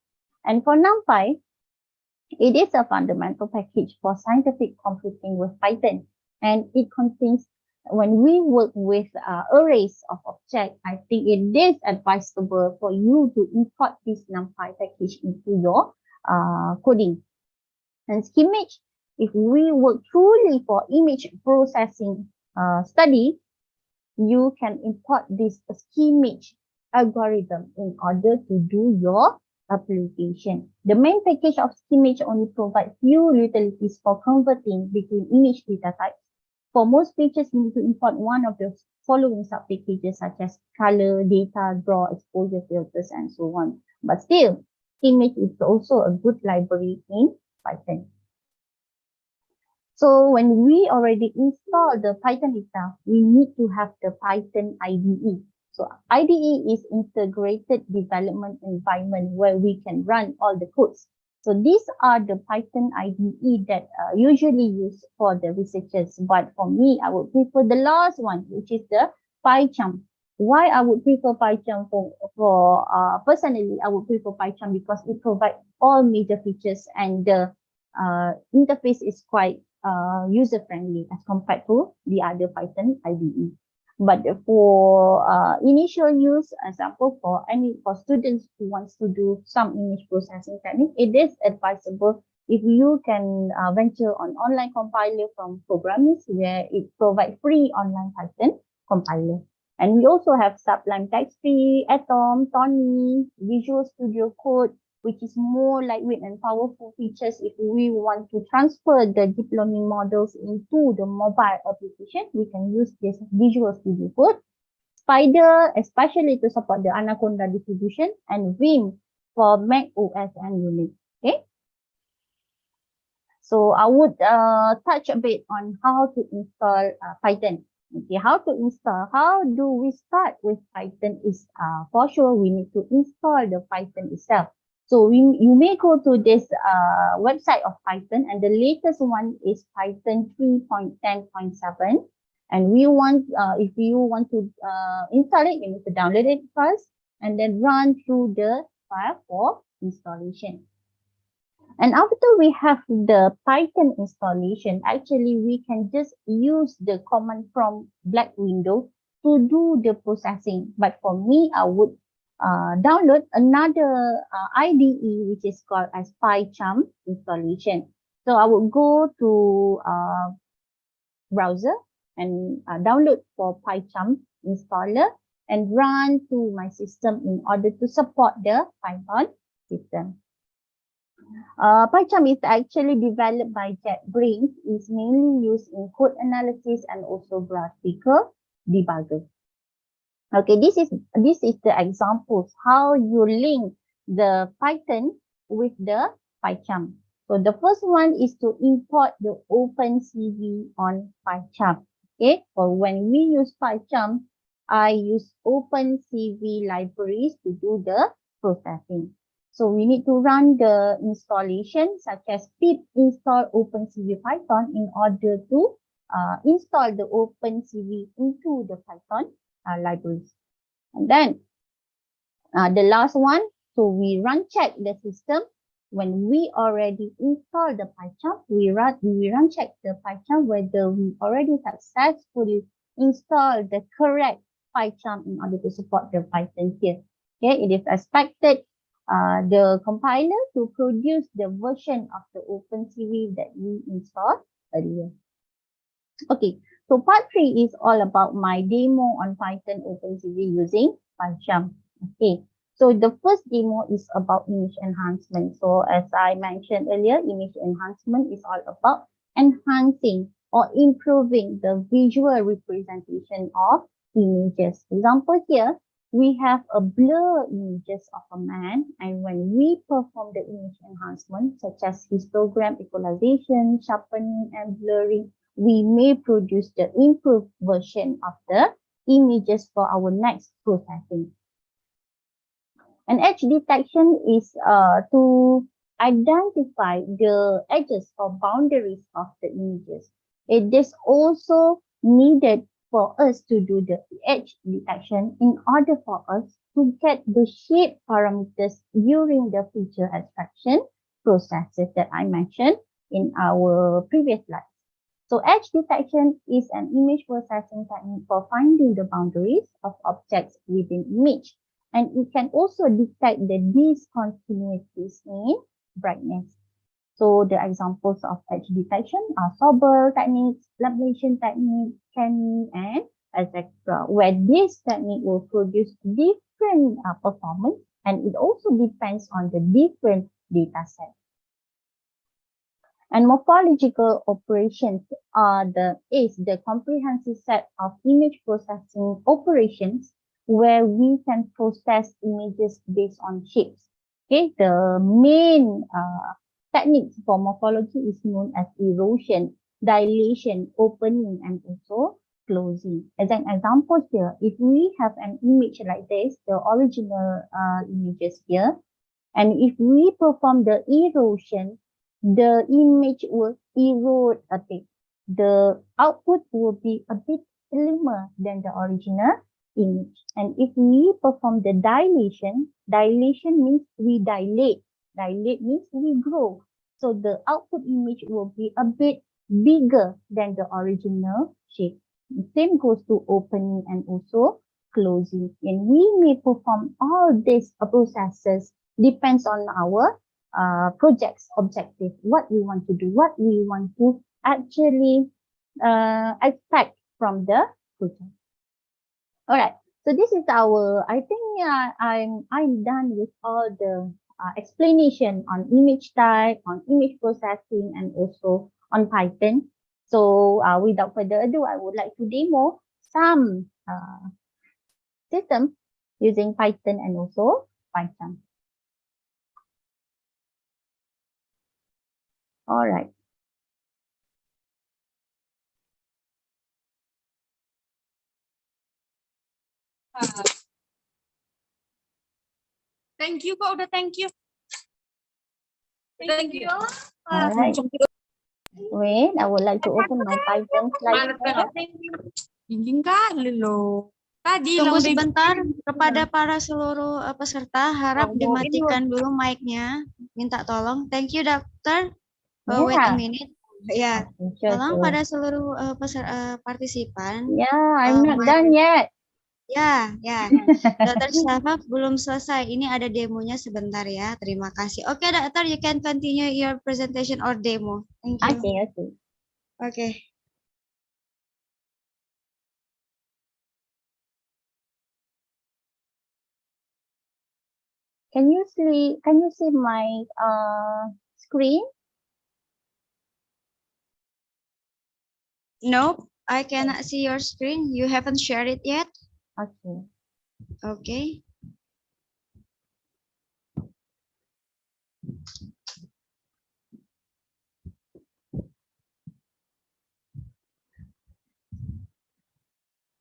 And for NumPy, it is a fundamental package for scientific computing with Python. And it contains, when we work with arrays of objects, I think it is advisable for you to import this NumPy package into your coding. And Skimage, if we work truly for image processing study, you can import this Skimage algorithm in order to do your application. The main package of Skimage only provides few utilities for converting between image data types. For most features, you need to import one of the following sub-packages such as color, data, draw, exposure filters, and so on. But still, Skimage is also a good library in Python. So when we already install the Python itself, we need to have the Python IDE. So IDE is integrated development environment where we can run all the codes. So these are the Python IDE that usually used for the researchers. But for me, I would prefer the last one, which is the PyCharm. Why I would prefer PyCharm personally, I would prefer PyCharm because it provides all major features and the interface is quite user-friendly as compared to the other Python IDE. But for initial use, example for students who wants to do some image processing technique, it is advisable if you can venture on online compiler from Programmist, where it provides free online Python compiler. And we also have Sublime Text Tree, Atom, Tony, Visual Studio Code, which is more lightweight and powerful features if we want to transfer the deep learning models into the mobile application. We can use this Visual Studio Code. Spider, especially to support the Anaconda distribution, and Vim for Mac OS and Unix. Okay. So I would touch a bit on how to install Python. Okay, how to install? How do we start with Python? Is for sure we need to install the Python itself. So you may go to this website of Python, and the latest one is Python 3.10.7. And we want, if you want to install it, you need to download it first and then run through the file for installation. And after we have the Python installation, actually we can just use the command prompt black window to do the processing. But for me, I would download another IDE, which is called as PyCharm installation. So I would go to browser and download for PyCharm installer and run to my system in order to support the Python system. PyCharm is actually developed by JetBrains. It's mainly used in code analysis and also graphical debugger. Okay, this is the examples how you link the Python with the PyCharm. So the first one is to import the OpenCV on PyCharm. Okay, so when we use PyCharm, I use OpenCV libraries to do the processing. So we need to run the installation such as pip install OpenCV Python in order to install the OpenCV into the Python libraries. And then the last one, so we run check the system. When we already install the PyCharm, we run check the PyCharm whether we already successfully installed the correct PyCharm in order to support the Python here. Okay, it is expected the compiler to produce the version of the OpenCV that we installed earlier. Okay, so part 3 is all about my demo on Python OpenCV using PyCharm. Okay, so the first demo is about image enhancement. So as I mentioned earlier, image enhancement is all about enhancing or improving the visual representation of images. Example here, we have a blur images of a man, and when we perform the image enhancement such as histogram equalization, sharpening and blurring, we may produce the improved version of the images for our next processing. And edge detection is to identify the edges or boundaries of the images. It is also needed for us to do the edge detection in order for us to get the shape parameters during the feature extraction processes that I mentioned in our previous slide. So edge detection is an image processing technique for finding the boundaries of objects within image. And it can also detect the discontinuities in brightness. So the examples of edge detection are Sobel techniques, lablation technique, scanning, and etc. Where this technique will produce different performance, and it also depends on the different data set. And morphological operations is the comprehensive set of image processing operations where we can process images based on shapes. Okay, the main techniques for morphology is known as erosion, dilation, opening, and also closing. As an example here, if we have an image like this, the original images here, and if we perform the erosion, the image will erode a bit. The output will be a bit slimmer than the original image. And if we perform the dilation, dilation means we dilate. Dilate means we grow. So the output image will be a bit bigger than the original shape. The same goes to opening and also closing. And we may perform all these processes depends on our project's objective, what we want to do, what we want to actually expect from the project. All right, so this is our, I think I'm done with all the explanation on image type, on image processing, and also on Python. So without further ado, I would like to demo some systems using Python and also Python. All right. Thank you kok, udah thank you. Thank you. All right. Wait, I would like to open my Python slide. Izin kali loh. Tadi Tunggu lang sebentar kepada para seluruh peserta, harap dimatikan dulu mic-nya. Minta tolong. Thank you, Dokter. Wait a minute. Ya, tolong pada seluruh partisipan. Yeah, I'm not done yet. Ya, ya. Dr. Syafaf belum selesai. Ini ada demonya sebentar ya. Terima kasih. Oke, Dokter, you can continue your presentation or demo. Thank you. Okay, okay. Oke. Can you see my screen? Nope, I cannot see your screen. You haven't shared it yet. Okay. Okay.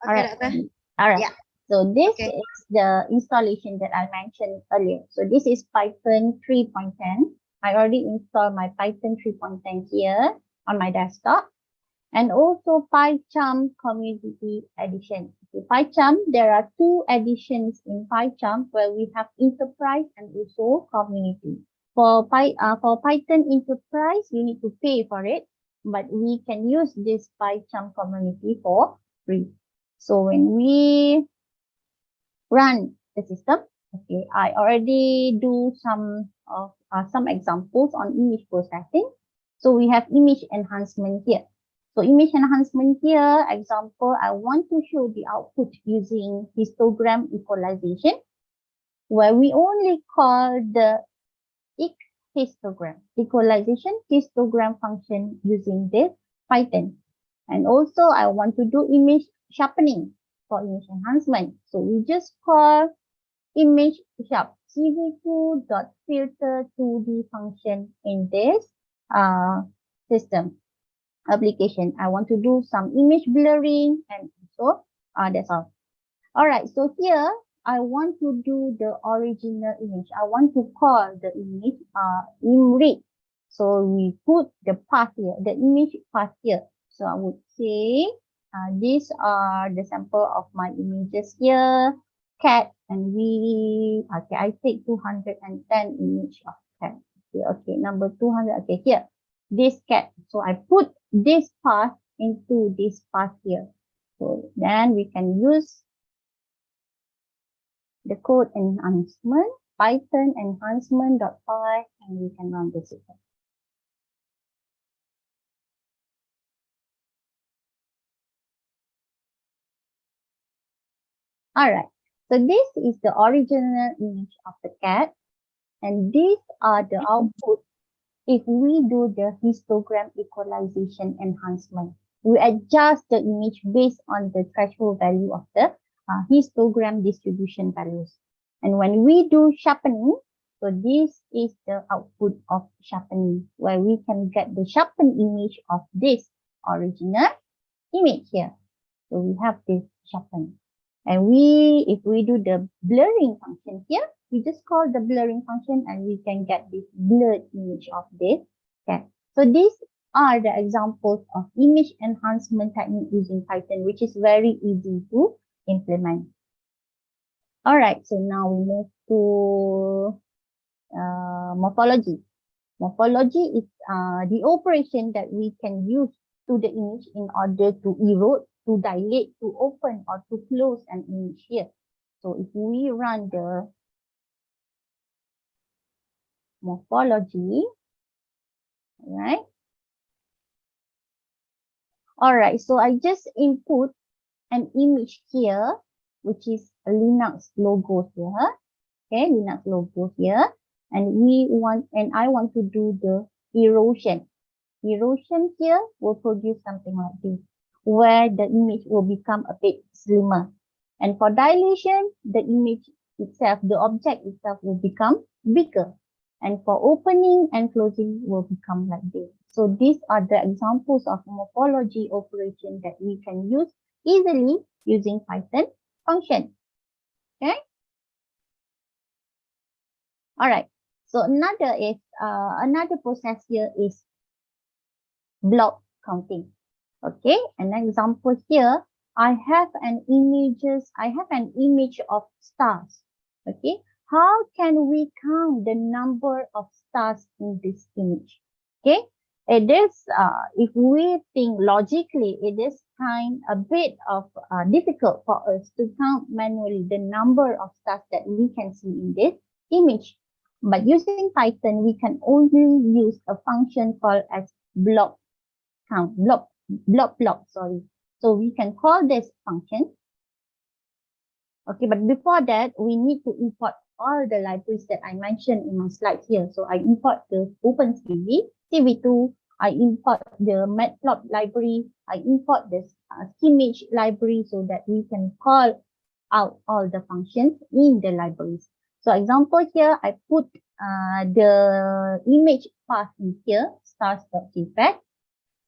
All Okay, right. Dokter. All right. Yeah. So this Okay. is the installation that I mentioned earlier. So this is Python 3.10. I already installed my Python 3.10 here on my desktop. And also PyCharm Community Edition. Okay, PyCharm, there are two editions in PyCharm where we have Enterprise and also Community. For Python Enterprise, you need to pay for it, but we can use this PyCharm Community for free. So when we run the system, okay, I already do some examples on image processing. So we have image enhancement here. So image enhancement here, example, I want to show the output using histogram equalization, where we only call the histogram equalization histogram function using this Python. And also I want to do image sharpening for image enhancement. So we just call image sharp cv2.filter2d function in this system application. I want to do some image blurring and so that's all. All right, so here I want to do the original image. I want to call the image imread. So we put the path here, the image path here. So I would say these are the sample of my images here. Cat, and okay, I take 210 image of cat. Okay, number 200. Okay, here, this cat. So I put this path into this path here. So then we can use the code enhancement, Python enhancement.py, and we can run the system. All right, so this is the original image of the cat, and these are the output if we do the histogram equalization enhancement. We adjust the image based on the threshold value of the histogram distribution values. And when we do sharpening, so this is the output of sharpening, where we can get the sharpened image of this original image here. So we have this sharpen. And if we do the blurring function here, we just call the blurring function and we can get this blurred image of this cat. So these are the examples of image enhancement technique using Python, which is very easy to implement. All right, so now we move to morphology. Morphology is the operation that we can use to the image in order to erode, to dilate, to open, or to close an image here. So if we run the morphology, right? All right, so I just input an image here, which is a Linux logo here. Okay, Linux logo here. And I want to do the erosion. Erosion here will produce something like this, where the image will become a bit slimmer. And for dilation, the image itself, the object itself will become bigger. And for opening and closing will become like this. So these are the examples of morphology operation that we can use easily using Python function. Okay. All right. So another process here is block counting. Okay, an example here, I have an image of stars. Okay, how can we count the number of stars in this image? Okay, it is if we think logically, it is kind a bit of difficult for us to count manually the number of stars that we can see in this image. But using Python, we can only use a function called as block count, block, sorry. So we can call this function. Okay, but before that, we need to import all the libraries that I mentioned in my slide here. So I import the OpenCV, CV2, I import the Matplotlib library, I import this Skimage library so that we can call out all the functions in the libraries. So example here, I put the image path in here, stars.jpg.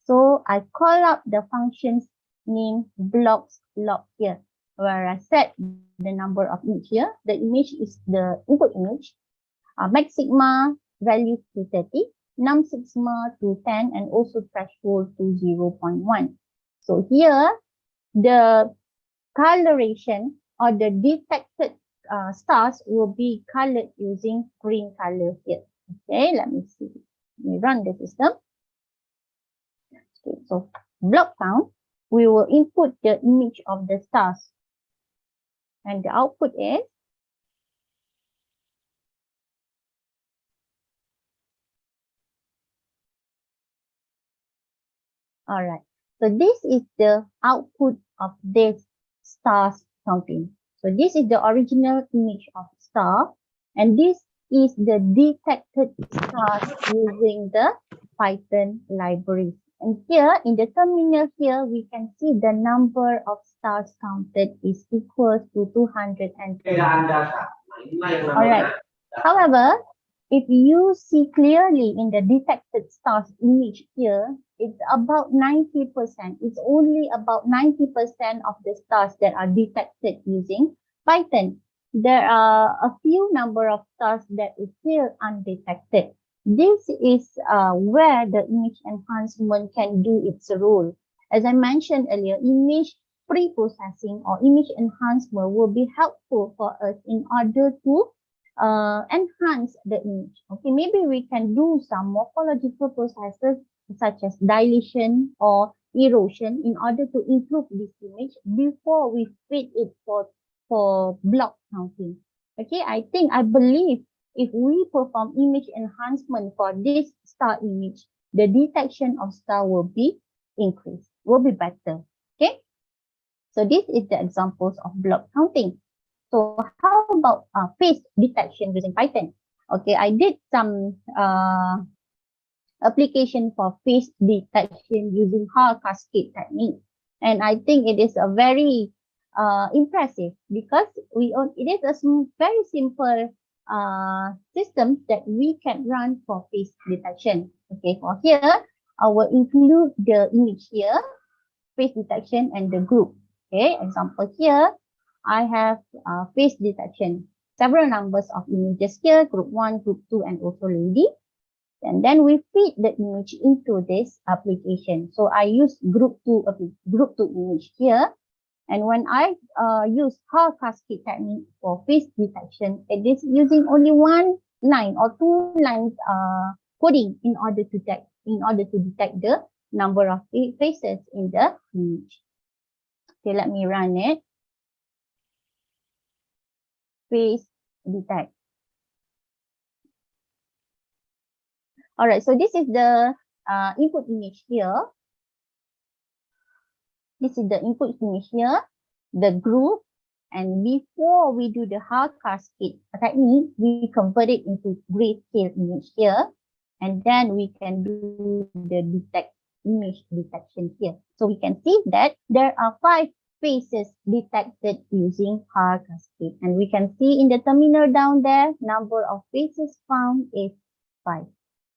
So I call up the functions named blocks log here, where I set the number of image here. The image is the input image, max sigma value to 30, num sigma to 10, and also threshold to 0.1. So here, the coloration or the detected stars will be colored using green color here. Okay, let me see. Let me run the system. Okay, so block count, we will input the image of the stars. And the output is all right. So this is the output of this stars counting. So this is the original image of star, and this is the detected stars using the Python library. And here in the terminal here, we can see the number of stars counted is equal to 230. All right. However, if you see clearly in the detected stars image here, it's about 90%. It's only about 90% of the stars that are detected using Python. There are a few number of stars that is still undetected. This is where the image enhancement can do its role. As I mentioned earlier, image pre-processing or image enhancement will be helpful for us in order to enhance the image. Okay, maybe we can do some morphological processes such as dilation or erosion in order to improve this image before we feed it for block counting. Okay, I believe if we perform image enhancement for this star image, the detection of star will be increased, will be better. Okay, so this is the examples of block counting. So how about face detection using Python? Okay, I did some application for face detection using Haar cascade technique, and I think it is a very impressive because it is a very simple system that we can run for face detection. Okay, for here, I will include the image here, face detection, and the group. Okay, example here, I have face detection, several numbers of images here, group 1, group 2, and also lady. And then we feed the image into this application. So I use group 2 image here. And when I use Haar cascade technique for face detection, it is using only one line or two lines coding in order to detect the number of faces in the image. Okay, let me run it. Face detect. All right, so this is the input image here. This is the input image here, the group, and before we do the Haar cascade technique, we convert it into grayscale image here, and then we can do the image detection here. So we can see that there are 5 faces detected using Haar cascade, and we can see in the terminal down there, number of faces found is 5.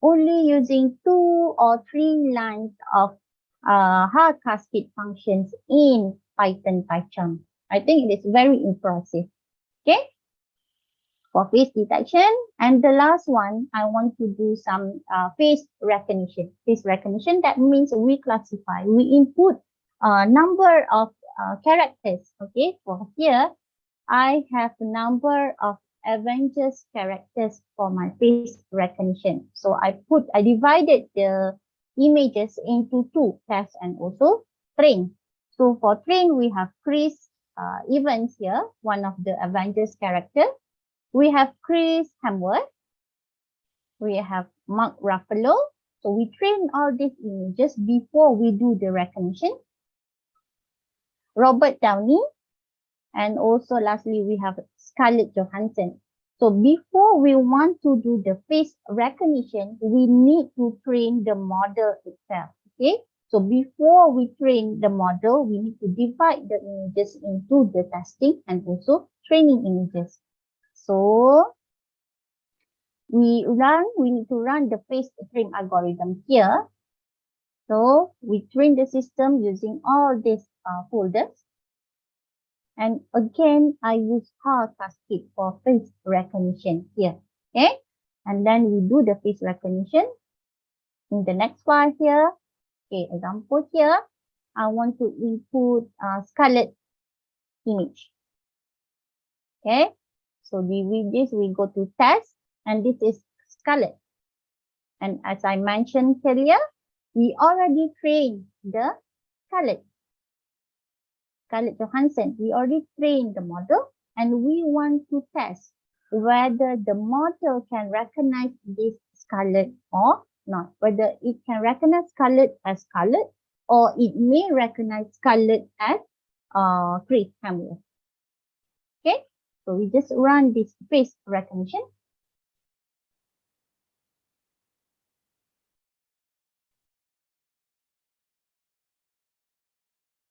Only using 2 or 3 lines of Haar cascade functions in Python PyCharm. I think it is very impressive. Okay, for face detection. And the last one, I want to do some face recognition. Face recognition, that means we classify, we input a number of characters. Okay, for here, I have a number of Avengers characters for my face recognition. So I divided the images into 2, test and also train. So for train, we have Chris Evans here, one of the Avengers character. We have Chris Hemsworth. We have Mark Ruffalo. So we train all these images before we do the recognition. Robert Downey. And also lastly, we have Scarlett Johansson. So before we want to do the face recognition, we need to train the model itself. Okay. So before we train the model, we need to divide the images into the testing and also training images. So we need to run the face train algorithm here. So we train the system using all these folders. And again, I use Hall Cascade for face recognition here. Okay. And then we do the face recognition. In the next file here, okay, example here, I want to input Scarlett image. Okay. So with this, we go to test, and this is Scarlett. And as I mentioned earlier, we already trained the Scarlett Johansson. We already trained the model, and we want to test whether the model can recognize this Scarlett or not, whether it can recognize Scarlett as Scarlett, or it may recognize Scarlett as Chris Hemsworth. Okay, so we just run this face recognition.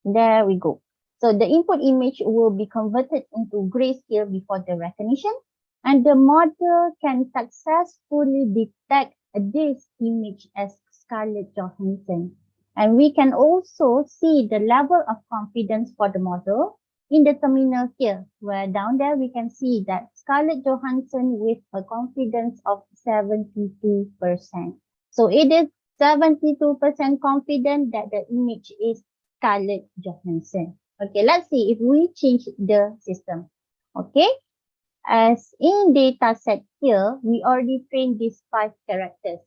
There we go. So the input image will be converted into grayscale before the recognition, and the model can successfully detect this image as Scarlett Johansson. And we can also see the level of confidence for the model in the terminal here, where down there we can see that Scarlett Johansson with a confidence of 72%. So it is 72% confident that the image is Scarlett Johansson. Okay, let's see if we change the system. Okay, as in data set here, we already trained these 5 characters.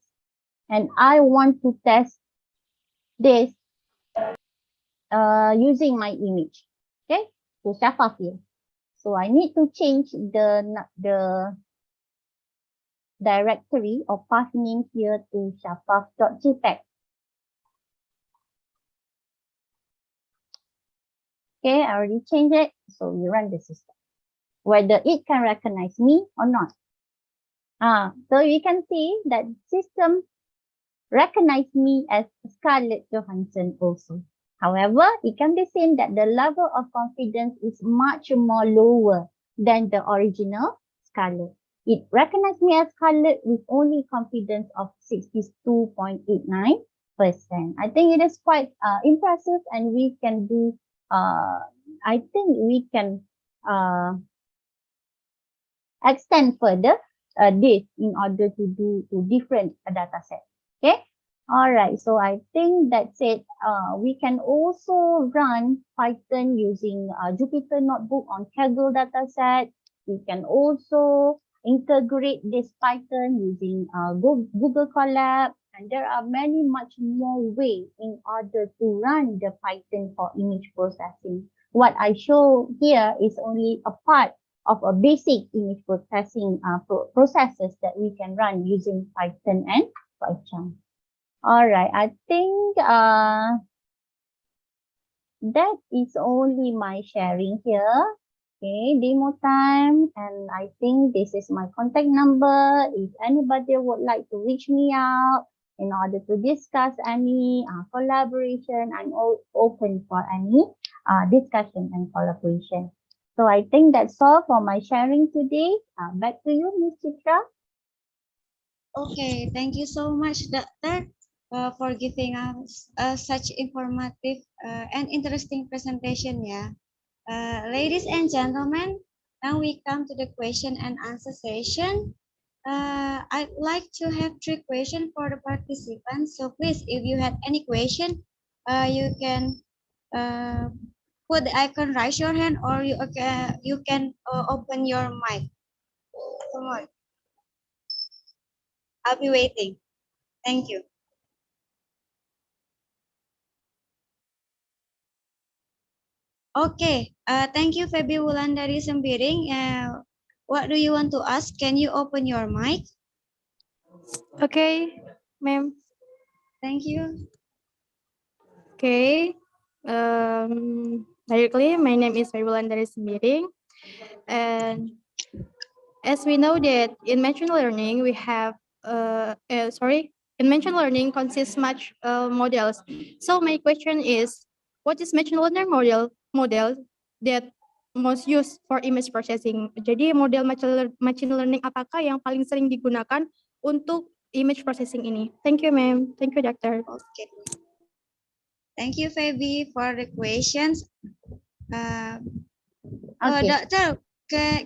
And I want to test this using my image. Okay, so Shafaf here. So I need to change the directory or path name here to shafaf.jpg. Okay, I already changed it. So we run the system, whether it can recognize me or not. So you can see that system recognize me as Scarlett Johansson also. However, it can be seen that the level of confidence is much more lower than the original Scarlett. It recognized me as Scarlett with only confidence of 62.89%. I think it is quite impressive, and we can do I think we can extend further this in order to do different data set. Okay. All right. So I think that's it. We can also run Python using Jupyter Notebook on Kaggle dataset. We can also integrate this Python using Google Colab. And there are much more ways in order to run the Python for image processing. What I show here is only a part of a basic image processing processes that we can run using Python and PyCharm. All right, I think that is only my sharing here. Okay, demo time, and I think this is my contact number. If anybody would like to reach me out in order to discuss any collaboration, I'm open for any discussion and collaboration. So I think that's all for my sharing today. Back to you, Ms. Chitra. Okay, thank you so much, Doctor, for giving us such informative and interesting presentation. Yeah, ladies and gentlemen, now we come to the question and answer session. I'd like to have 3 questions for the participants. So please, if you had any question, you can put the icon, raise your hand, or you can open your mic. Come on. I'll be waiting. Thank you. Okay, thank you, Feby Wulandari Sembiring. What do you want to ask? Can you open your mic? Okay, ma'am. Thank you. Okay. Directly, my name is Februlandari Sembiring. And as we know that in machine learning, we have, in machine learning consists much models. So my question is, what is machine learning model that most used for image processing? Jadi model machine learning apakah yang paling sering digunakan untuk image processing ini? Thank you, ma'am. Thank you, doctor. Okay. Thank you, Feby, for the questions. Okay. Doctor,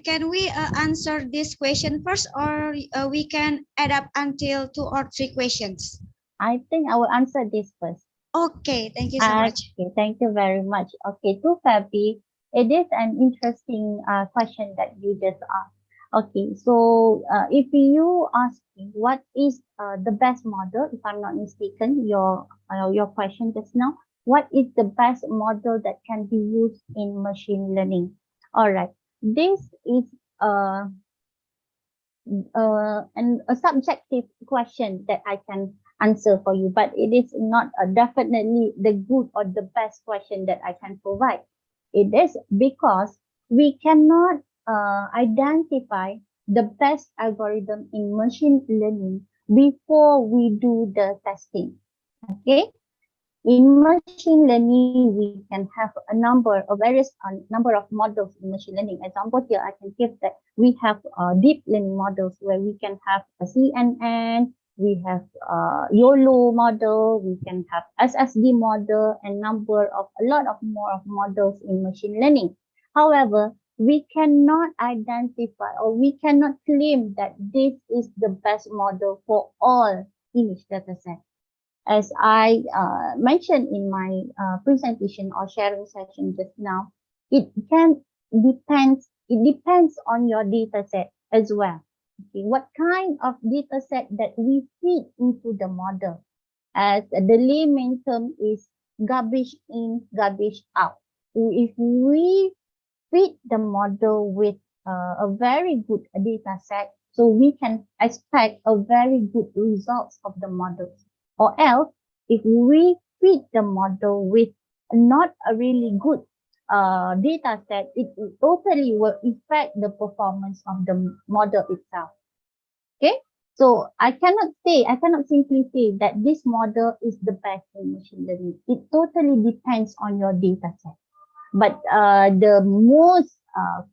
can we answer this question first, or we can add up until 2 or 3 questions? I think I will answer this first. Okay, thank you so much. Okay, thank you very much. Okay, to Fabi, it is an interesting question that you just asked. Okay, so if you ask me what is the best model, if I'm not mistaken, your question just now, what is the best model that can be used in machine learning? All right, this is a subjective question that I can answer for you, but it is not definitely the good or the best question that I can provide. It is because we cannot identify the best algorithm in machine learning before we do the testing. Okay. In machine learning, we can have a various number of models in machine learning. Example here, I can give that we have deep learning models where we can have a CNN, we have YOLO model, we can have SSD model, and a lot of more of models in machine learning. However, we cannot identify or we cannot claim that this is the best model for all image dataset. As I mentioned in my presentation or sharing session just now, it depends on your data set as well. Okay, what kind of data set that we feed into the model, as the layman term is garbage in, garbage out. If we feed the model with a very good data set, so we can expect a very good results of the models. Or else, if we feed the model with not a really good data set, it totally will affect the performance of the model itself. Okay, so I cannot simply say that this model is the best in machine learning. It totally depends on your data set. But the most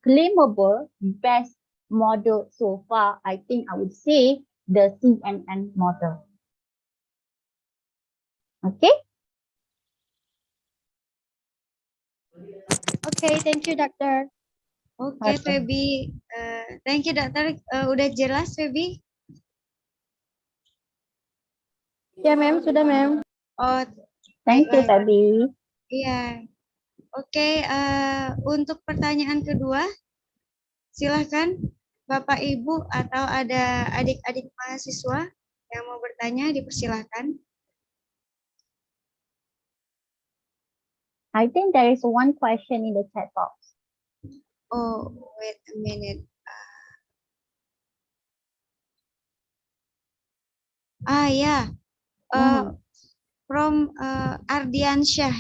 claimable best model so far, I think I would say the CNN model. Okay. Okay, thank you, doctor. Okay, Okay. Feby. Thank you, dokter. Udah jelas, Feby? Ya, ma'am, sudah, ma'am. Oh, Thank you, baik. Fabi. Iya. Oke, untuk pertanyaan kedua, silahkan Bapak Ibu atau ada adik-adik mahasiswa yang mau bertanya, dipersilahkan. I think there is one question in the chat box. Oh, wait a minute. Yeah. From Ardian Shah.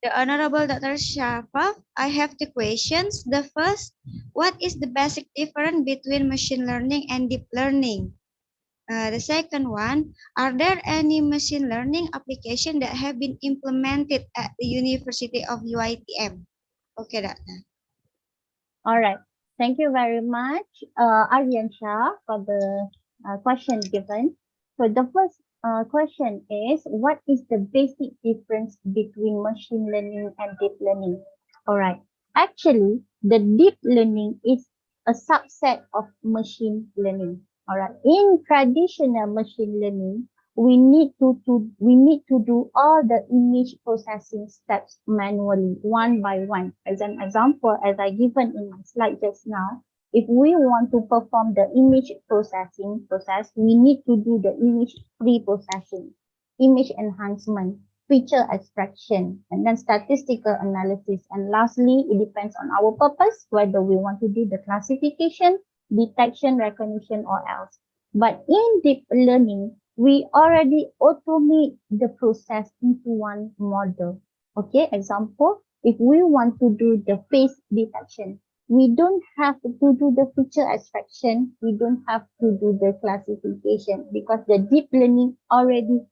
The Honorable Dr. Shafa, I have two questions. The first, what is the basic difference between machine learning and deep learning? The second one, are there any machine learning application that have been implemented at the University of UITM? Okay, Doctor. All right. Thank you very much, Aryan Shah, for the question given. So the first question is, what is the basic difference between machine learning and deep learning? All right. Actually, the deep learning is a subset of machine learning. All right. In traditional machine learning, we need to do all the image processing steps manually, one by one. As an example, as I given in my slide just now, if we want to perform the image processing process, we need to do the image pre-processing, image enhancement. feature extraction, and then statistical analysis. And lastly, it depends on our purpose, whether we want to do the classification, detection, recognition, or else. But in deep learning, we already automate the process into one model. Okay, example, if we want to do the face detection, we don't have to do the feature extraction, we don't have to do the classification, because the deep learning already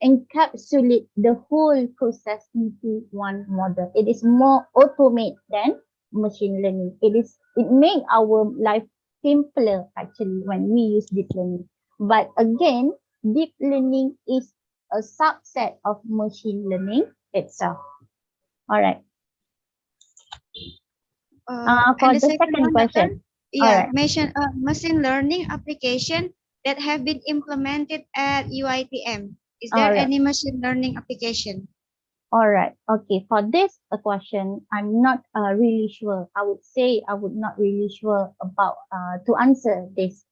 encapsulate the whole process into one model. It is more automate than machine learning. It make our life simpler actually when we use deep learning. But again, deep learning is a subset of machine learning itself. All right. For And the second one, question. Yeah, Alright. machine learning application that have been implemented at UITM. Is there Alright. any machine learning application? All right. Okay. For this question, I'm not really sure. I would say I would not really sure about to answer this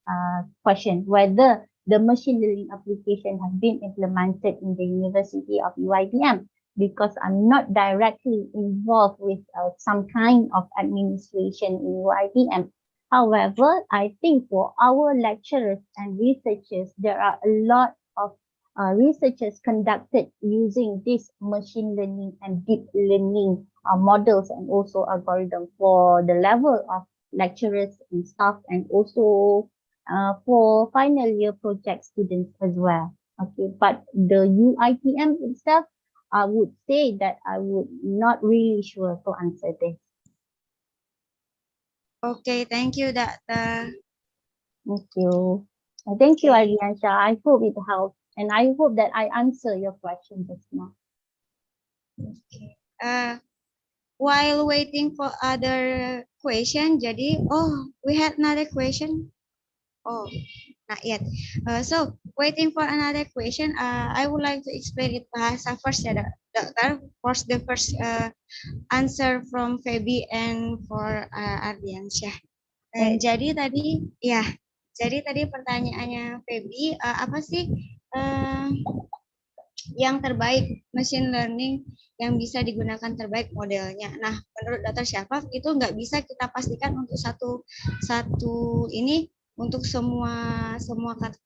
question, whether the machine learning application has been implemented in the University of UITM, because I'm not directly involved with some kind of administration in UITM. However, I think for our lecturers and researchers, there are a lot of researchers conducted using this machine learning and deep learning models and also algorithm for the level of lecturers and staff, and also for final year project students as well. Okay, but the UITM itself, I would say that I would not really sure to answer this. Okay, thank you, Doctor. Thank you. Thank you, Okay. Ariansha. I hope it helped, and I hope that I answer your question just now. While waiting for other question, jadi we had another question. Oh, not yet. So waiting for another question. I would like to explain it bahasa first ya, Doctor. First the first answer from Feby and for Ardiansyah. Jadi tadi pertanyaannya Feby, apa sih yang terbaik machine learning yang bisa digunakan terbaik modelnya. Nah, menurut Dr. Syafaf itu nggak bisa kita pastikan untuk satu ini untuk semua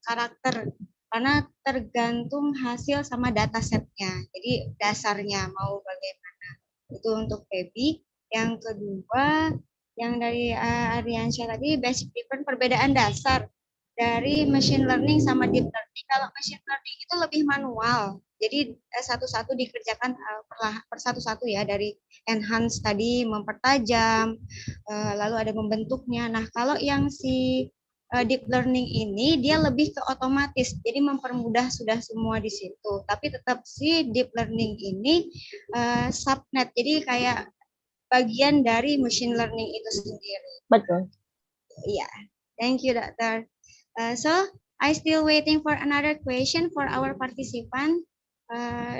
karakter, karena tergantung hasil sama datasetnya. Jadi dasarnya mau bagaimana. Itu untuk Feby. Yang kedua, yang dari Ardiansyah tadi, basic difference, perbedaan dasar dari machine learning sama deep learning. Kalau machine learning itu lebih manual, jadi satu-satu dikerjakan per satu-satu ya, dari enhance tadi, mempertajam, lalu ada membentuknya. Nah, kalau yang si deep learning ini dia lebih ke otomatis, jadi mempermudah sudah semua di situ. Tapi tetap si deep learning ini subnet, jadi kayak bagian dari machine learning itu sendiri. Betul. Yeah, thank you, Doctor. So I still waiting for another question for our participant.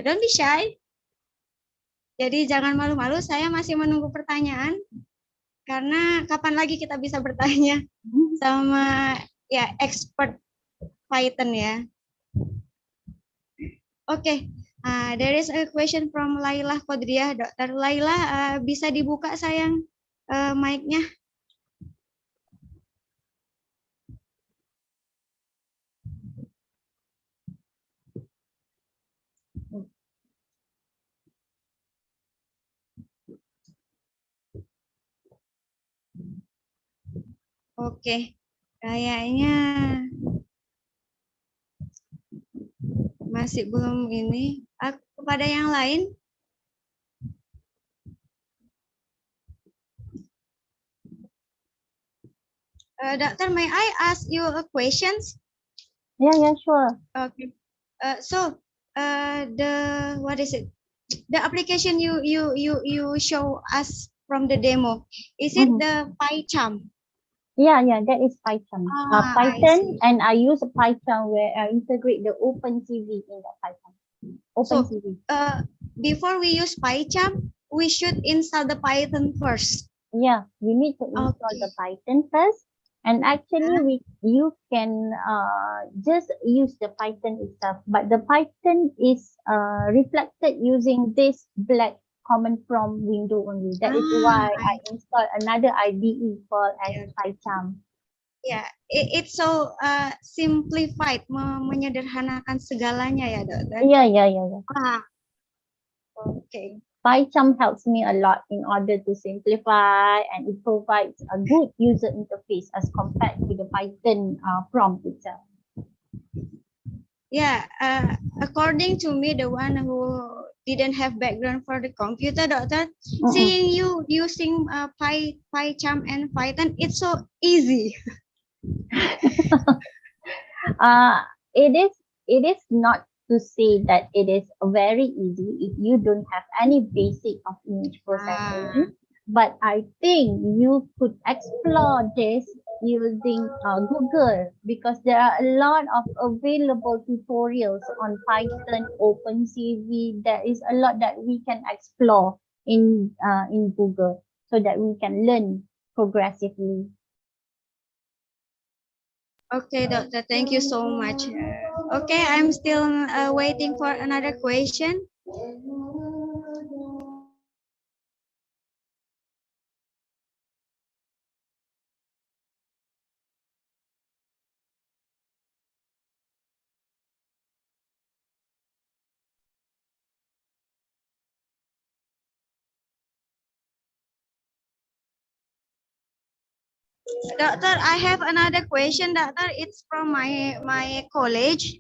Don't be shy. Jadi jangan malu-malu, saya masih menunggu pertanyaan. Karena kapan lagi kita bisa bertanya sama ya expert Python ya. Oke, there is a question from Laila Kodriah. Dr. Laila, bisa dibuka sayang mic-nya? Oke, kayaknya masih belum ini. Kepada yang lain? Doctor, may I ask you a questions? Yeah, sure. Okay. So, what is it? The application you show us from the demo, is it the PyCharm? Yeah, that is Python. Python, I and I use Python where I integrate the OpenCV in the Python. OpenCV. So, before we use PyCharm, we should install the Python first. Yeah, we need to install the Python first, And actually, you can just use the Python itself, but the Python is reflected using this black command prompt window only. That is why I installed another IDE called as PyCharm. Ya, it's so simplified, menyederhanakan segalanya ya, Dokter. Yeah. Ah, okay. PyCharm helps me a lot in order to simplify, and it provides a good user interface as compared to the Python prompt itself. Yeah, according to me, the one who didn't have background for the computer, Doctor, seeing you using PyCharm and Python, it's so easy. It is not to say that it is very easy if you don't have any basic of image processing, but I think you could explore this using Google, because there are a lot of available tutorials on Python, OpenCV. There is a lot that we can explore in Google so that we can learn progressively. Okay, Doctor, thank you so much. Okay, I'm still waiting for another question. Doctor, I have another question, Doctor. It's from my college,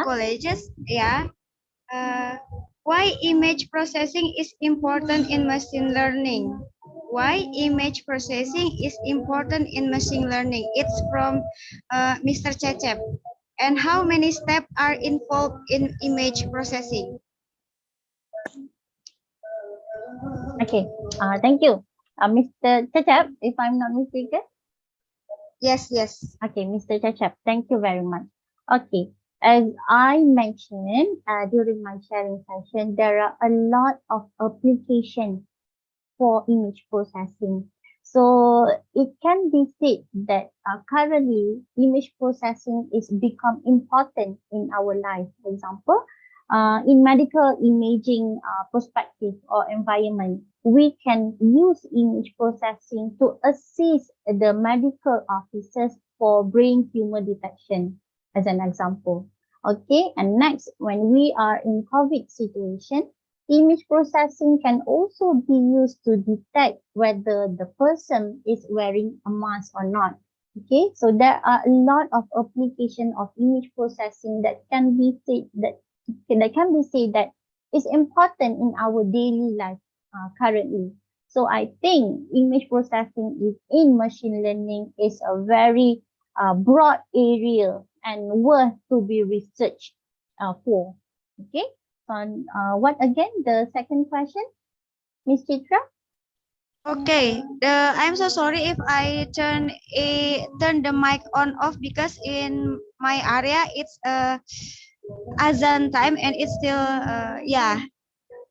colleges. Yeah. Why image processing is important in machine learning? Why image processing is important in machine learning? It's from Mr. Cecep. And how many steps are involved in image processing? Okay. Thank you, Mr. Cecep, if I'm not mistaken. Yes. Okay, Mr. Cecep, thank you very much. Okay, as I mentioned during my sharing session, there are a lot of applications for image processing. So it can be said that currently image processing is become important in our life. For example, in medical imaging perspective or environment, we can use image processing to assist the medical officers for brain tumor detection, as an example. Okay, and next, when we are in COVID situation, image processing can also be used to detect whether the person is wearing a mask or not. Okay, so there are a lot of application of image processing that can be said that is important in our daily life currently. So I think image processing in machine learning is a very broad area and worth to be researched for. Okay. What again? The second question, Ms. Chitra? Okay, I'm so sorry if I turn the mic on off, because in my area it's azan time and it's still yeah.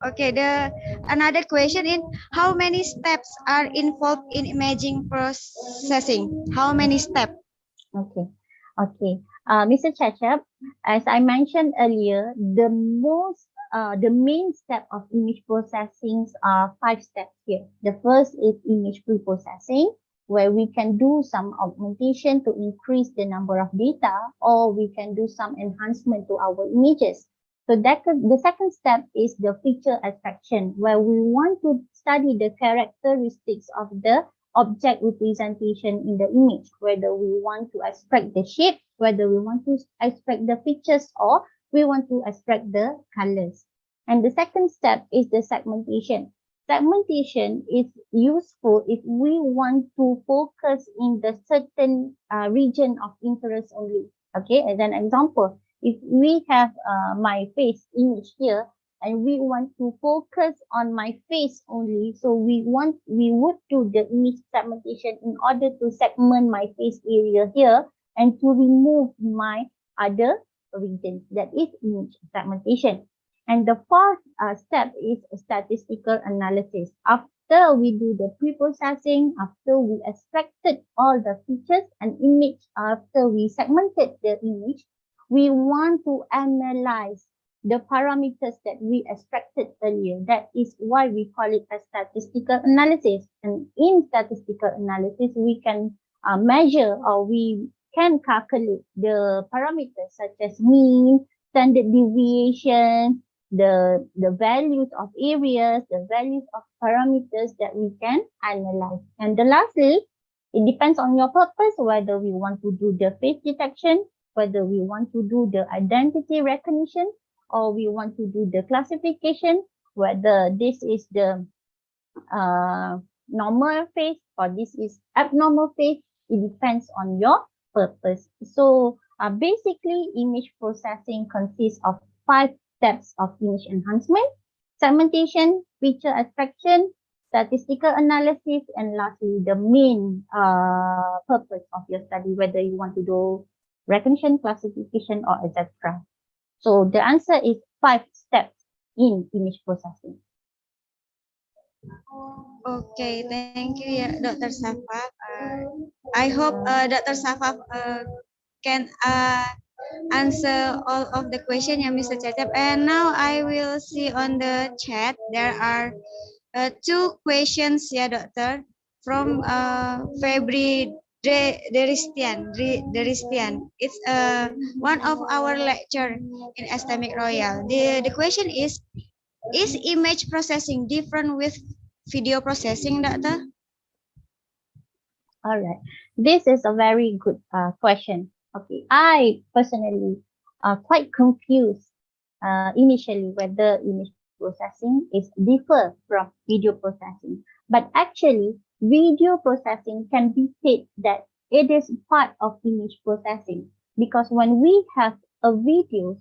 Okay, the another question is, how many steps are involved in imaging processing? How many steps? Okay. Mr. Cecep, as I mentioned earlier, the main step of image processing are 5 steps here. The first is image pre-processing, where we can do some augmentation to increase the number of data, or we can do some enhancement to our images. So the second step is the feature extraction, where we want to study the characteristics of the object representation in the image, whether we want to extract the shape, whether we want to extract the features, or we want to extract the colors. And the second step is the segmentation. Segmentation is useful if we want to focus in the certain region of interest only. Okay, as an example, if we have my face image here, and we want to focus on my face only, so we would do the image segmentation in order to segment my face area here and to remove my other regions. That is image segmentation. And the fourth step is statistical analysis. after we do the pre-processing, after we extracted all the features and image, after we segmented the image, we want to analyze the parameters that we extracted earlier. That is why we call it a statistical analysis. And in statistical analysis, we can measure or we can calculate the parameters such as mean, standard deviation, the values of areas, the values of parameters that we can analyze. And lastly, it depends on your purpose, whether we want to do the face detection, whether we want to do the identity recognition, or we want to do the classification, whether this is the normal face or this is abnormal face. It depends on your purpose. So basically, image processing consists of 5 steps of image enhancement: segmentation, feature extraction, statistical analysis, and lastly, the main purpose of your study, whether you want to do recognition, classification, or etc. So the answer is 5 steps in image processing. Okay, thank you, ya, Dr. Safaf. I hope Dr. Safaf can answer all of the question, ya, Mr. Cecep. And now I will see on the chat there are 2 questions, ya, Doctor, from Febri Deristian. It's one of our lecture in Epistemic Royal. The question is image processing different with video processing, Doctor? All right. This is a very good question. Okay. I personally quite confused initially whether image processing is differ from video processing. But actually, video processing can be said that it is part of image processing, because when we have a video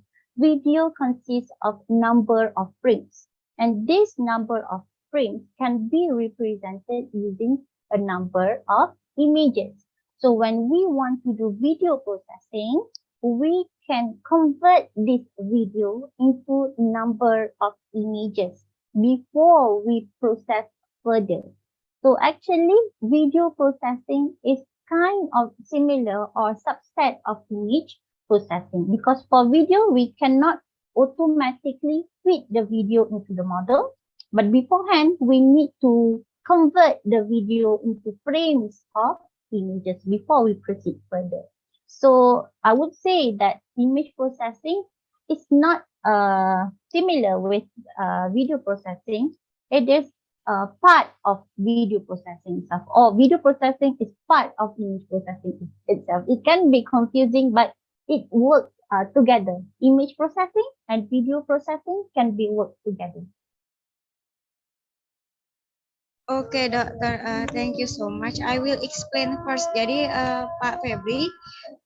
consists of number of frames, and this number of frames can be represented using a number of images. So when we want to do video processing, we can convert this video into number of images before we process further. So actually, video processing is kind of similar or subset of image processing, because for video, we cannot automatically feed the video into the model, but beforehand, we need to convert the video into frames of images before we proceed further. So I would say that image processing is not similar with video processing. It is part of video processing itself, or video processing is part of image processing itself. It can be confusing, but it works together. Image processing and video processing can be worked together. Okay, Dokter, thank you so much. I will explain first. Jadi Pak Febri,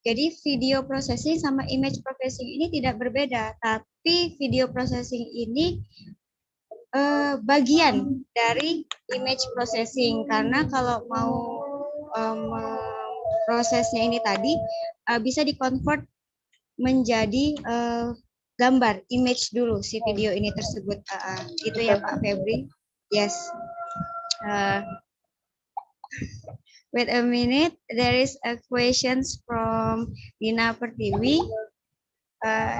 jadi video processing sama image processing ini tidak berbeda, tapi video processing ini bagian dari image processing, karena kalau mau prosesnya ini tadi bisa di-convert menjadi gambar, image dulu si video ini tersebut. Itu ya Pak Febri. Yes. Wait a minute, there is a questions from Dina Pertiwi.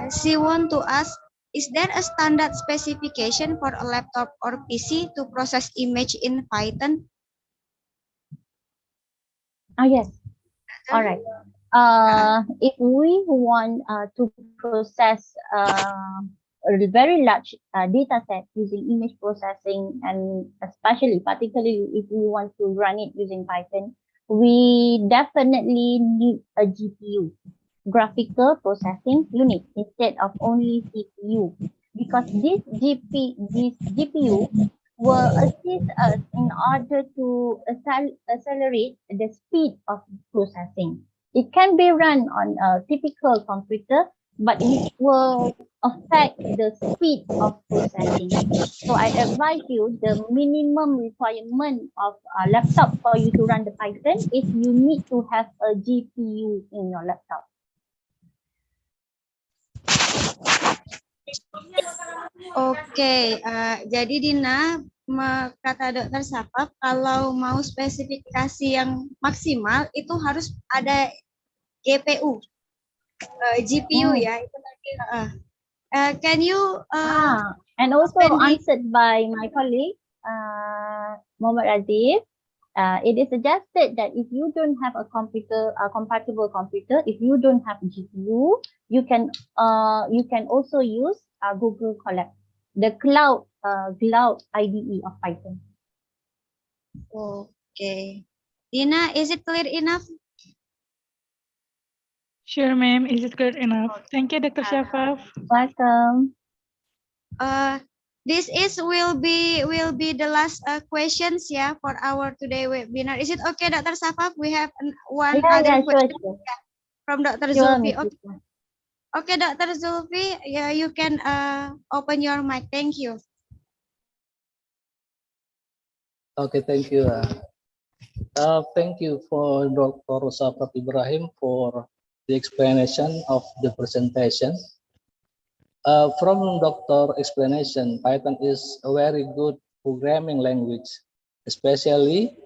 She want to ask, is there a standard specification for a laptop or PC to process image in Python? Yes. All right. If we want to process a very large data set using image processing, and particularly if we want to run it using Python, we definitely need a GPU, graphical processing unit, instead of only CPU, because this GPU will assist us in order to accelerate the speed of processing. It can be run on a typical computer, but it will affect the speed of processing. So I advise you, the minimum requirement of a laptop for you to run the Python is you need to have a GPU in your laptop. Oke, jadi Dina kata Dokter Safaf kalau mau spesifikasi yang maksimal itu harus ada GPU, GPU Oh. ya itu tadi. Can you And also spending- answered by my colleague, Muhammad Aziz. It is suggested that if you don't have a compatible computer, if you don't have GPU, you can also use Google Colab, the cloud IDE of Python. Okay, Dina, is it clear enough? Sure, ma'am. Is it clear enough? Thank you, Dr. Shafaf. Welcome. This will be the last questions for our today webinar. Is it okay, Dr. Safaf? We have one other question from Dr. Zulfi. Okay. Okay, Dr. Zulfi, yeah, you can open your mic. Thank you. Okay, thank you. Thank you for Dr. Safaf Ibrahim for the explanation of the presentation. From Dr. explanation, Python is a very good programming language, especially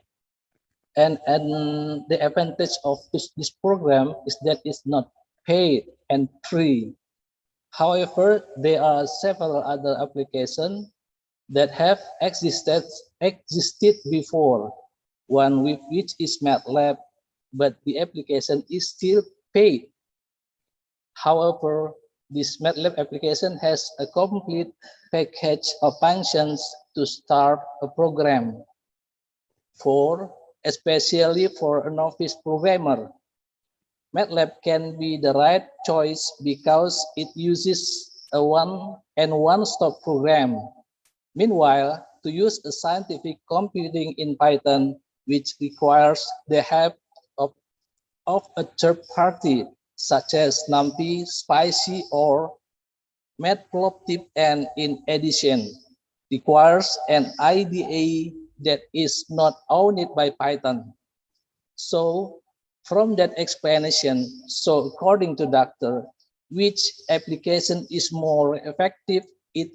and the advantage of this program is that it's not paid and free. However, there are several other applications that have existed before, one with which is MATLAB, but the application is still paid. However, this MATLAB application has a complete package of functions to start a program especially for a novice programmer. MATLAB can be the right choice because it uses a one-stop program. Meanwhile, to use a scientific computing in Python, which requires the help of a third party, such as NumPy, Spicy, or Matplotlib, and in addition, requires an IDE that is not owned by Python. So, from that explanation, so according to Doctor, which application is more effective in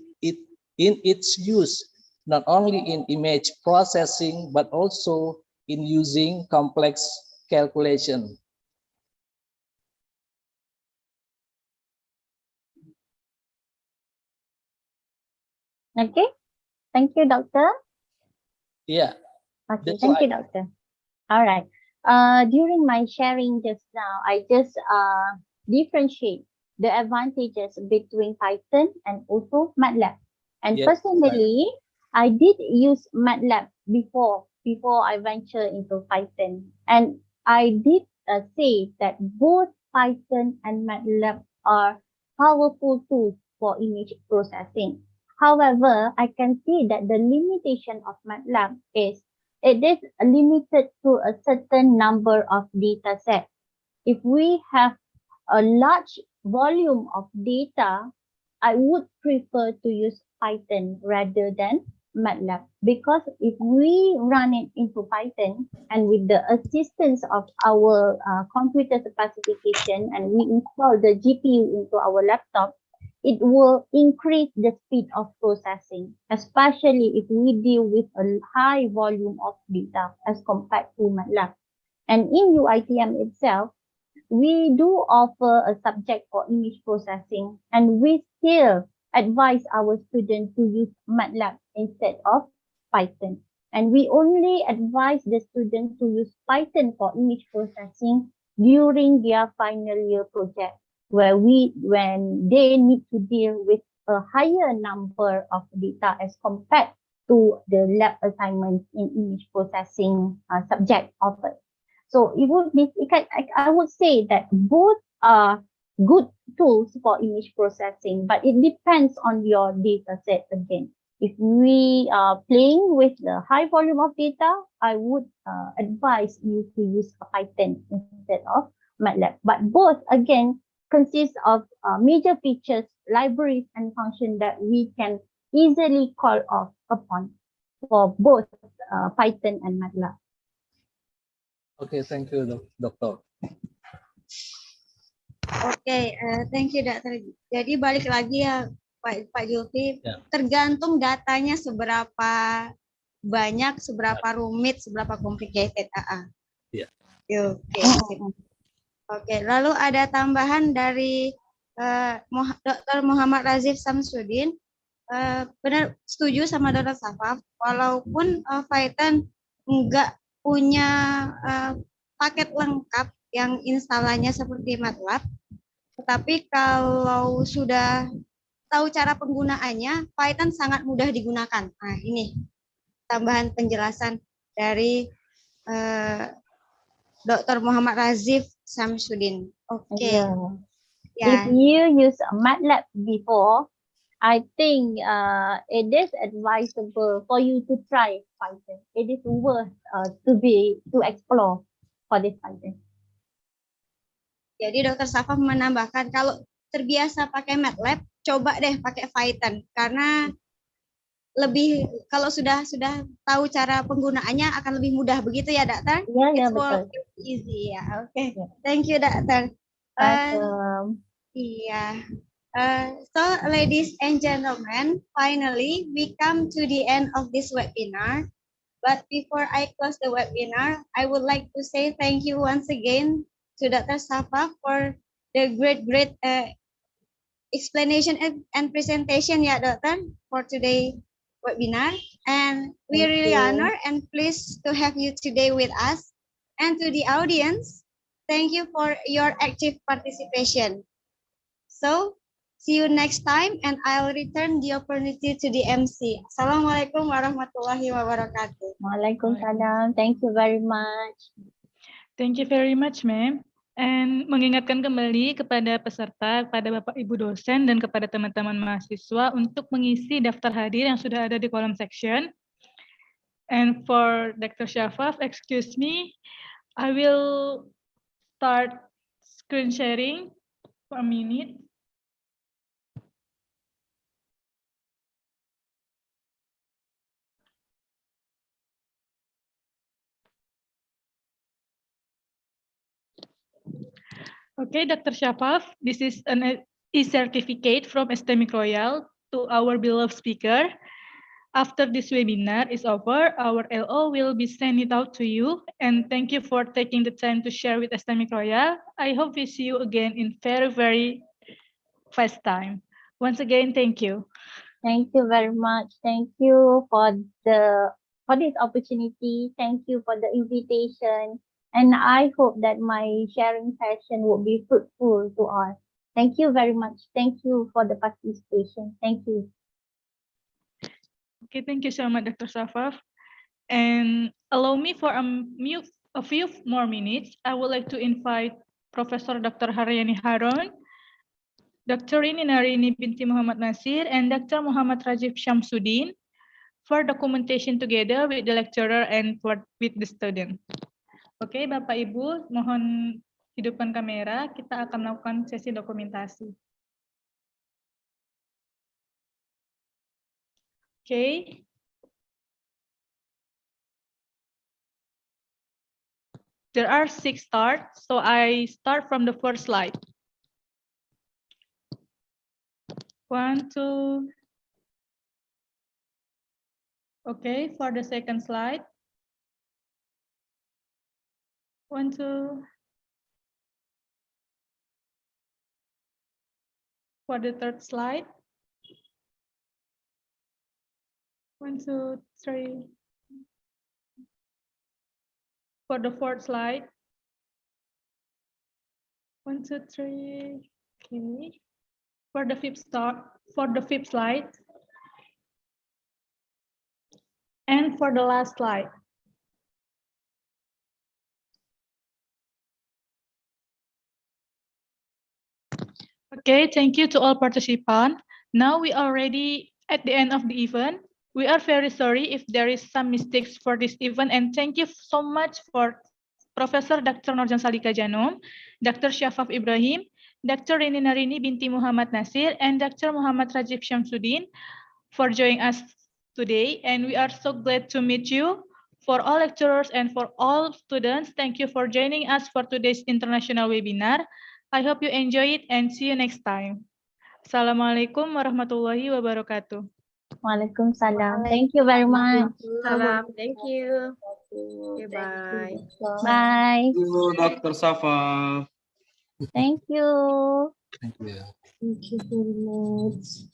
its use, not only in image processing, but also in using complex calculation? Okay, thank you, Doctor. Yeah. Okay, thank you, Doctor. All right. During my sharing just now, I just differentiate the advantages between Python and also MATLAB. And Yes, personally, I did use MATLAB before I venture into Python. And I did say that both Python and MATLAB are powerful tools for image processing. However, I can see that the limitation of MATLAB is it is limited to a certain number of data sets. If we have a large volume of data, I would prefer to use Python rather than MATLAB, because if we run it into Python and with the assistance of our computer specification and we install the GPU into our laptop, it will increase the speed of processing, especially if we deal with a high volume of data as compared to MATLAB. And in UITM itself, we do offer a subject for image processing, and we still advise our students to use MATLAB instead of Python. And we only advise the students to use Python for image processing during their final year project, when they need to deal with a higher number of data as compared to the lab assignments in image processing subject offered. So it would be, I would say that both are good tools for image processing, but it depends on your data set again. If we are playing with the high volume of data, I would advise you to use Python instead of MATLAB. But both, again, consist of major features, libraries, and functions that we can easily call off upon for both Python and MATLAB. Okay, thank you, Doctor. Oke, thank you, Dokter. Jadi balik lagi ya Pak Julfi, Ya. tergantung datanya seberapa banyak, seberapa rumit, seberapa complicated. Ya. Oke, sip. Oke, lalu ada tambahan dari Dr. Muhammad Razif Samsudin. Benar setuju sama Dr. Safaf, walaupun Python enggak punya paket lengkap yang instalannya seperti MATLAB, tetapi kalau sudah tahu cara penggunaannya, Python sangat mudah digunakan. Nah, ini tambahan penjelasan dari Dr. Muhammad Razif Samsudin. Oke. Yeah. Ya. If you use MATLAB before, I think it is advisable for you to try Python. It is worth to explore for this Python. Jadi Dr. Safaf menambahkan kalau terbiasa pakai MATLAB, coba deh pakai Python karena lebih kalau sudah tahu cara penggunaannya akan lebih mudah begitu ya, Dokter? Ya, It's betul. easy ya. Oke. Thank you, Dokter. Iya. So, ladies and gentlemen, finally we come to the end of this webinar. But before I close the webinar, I would like to say thank you once again to Dr. Safaf for the great explanation and presentation, ya, Doctor, for today webinar. And we Thank really you. honor and pleased to have you today with us. And to the audience, thank you for your active participation. So, see you next time, and I'll return the opportunity to the MC. Assalamualaikum warahmatullahi wabarakatuh. Waalaikumsalam. Thank you very much. Thank you very much, ma'am. And mengingatkan kembali kepada peserta, kepada Bapak Ibu dosen, dan kepada teman-teman mahasiswa untuk mengisi daftar hadir yang sudah ada di kolom section. And for Dr. Shafaf, excuse me, I will start screen sharing for a minute. Okay, Dr. Shafaf, this is an e-certificate from Esteemic Royal to our beloved speaker. After this webinar is over, our LO will be sent it out to you. And thank you for taking the time to share with Esteemic Royal. I hope we see you again in very fast time. Once again, thank you. Thank you very much. Thank you for this opportunity. Thank you for the invitation. And I hope that my sharing session will be fruitful to all. Thank you very much. Thank you for the participation. Thank you. Okay, thank you so much, Dr. Safaf. And allow me for a few more minutes. I would like to invite Professor Dr. Haryani Harun, Dr. Rini Narini binti Muhammad Nasir, and Dr. Muhammad Rajif Shamsuddin for documentation together with the lecturer and with the student. Oke, Bapak Ibu, mohon hidupkan kamera. Kita akan melakukan sesi dokumentasi. Okay. There are 6 starts, so I start from the first slide. 1, 2. Okay, for the second slide. 1, 2. For the third slide. 1, 2, 3. For the fourth slide. 1, 2, 3. Okay. For the fifth slide. And for the last slide. Okay, thank you to all participants. Now we are already at the end of the event. We are very sorry if there is some mistakes for this event, and thank you so much for Professor Dr. Nurjan Salika Janum, Dr. Shafaf Ibrahim, Dr. Rini Narini binti Muhammad Nasir, and Dr. Muhammad Rajif Shamsuddin for joining us today. And we are so glad to meet you. For all lecturers and for all students, thank you for joining us for today's international webinar. I hope you enjoy it and see you next time. Assalamualaikum warahmatullahi wabarakatuh. Waalaikumsalam. Thank you very much. Salam. Thank you. Okay, bye. Bye. Thank you, Dr. Safa. Thank you. Thank you. Thank you very much.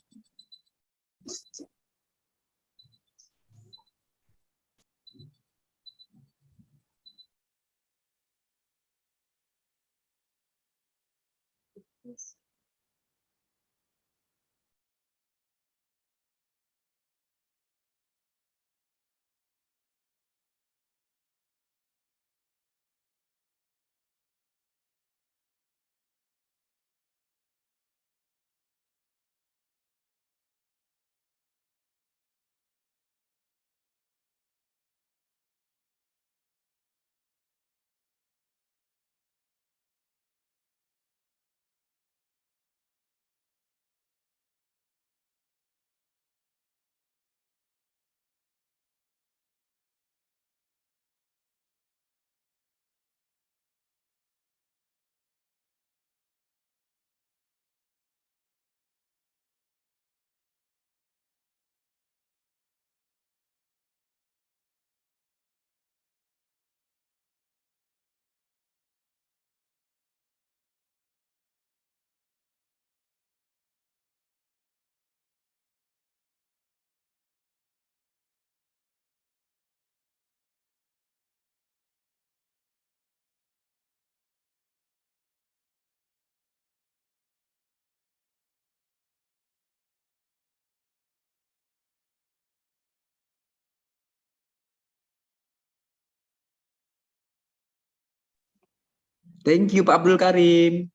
Thank you, Pak Abdul Karim.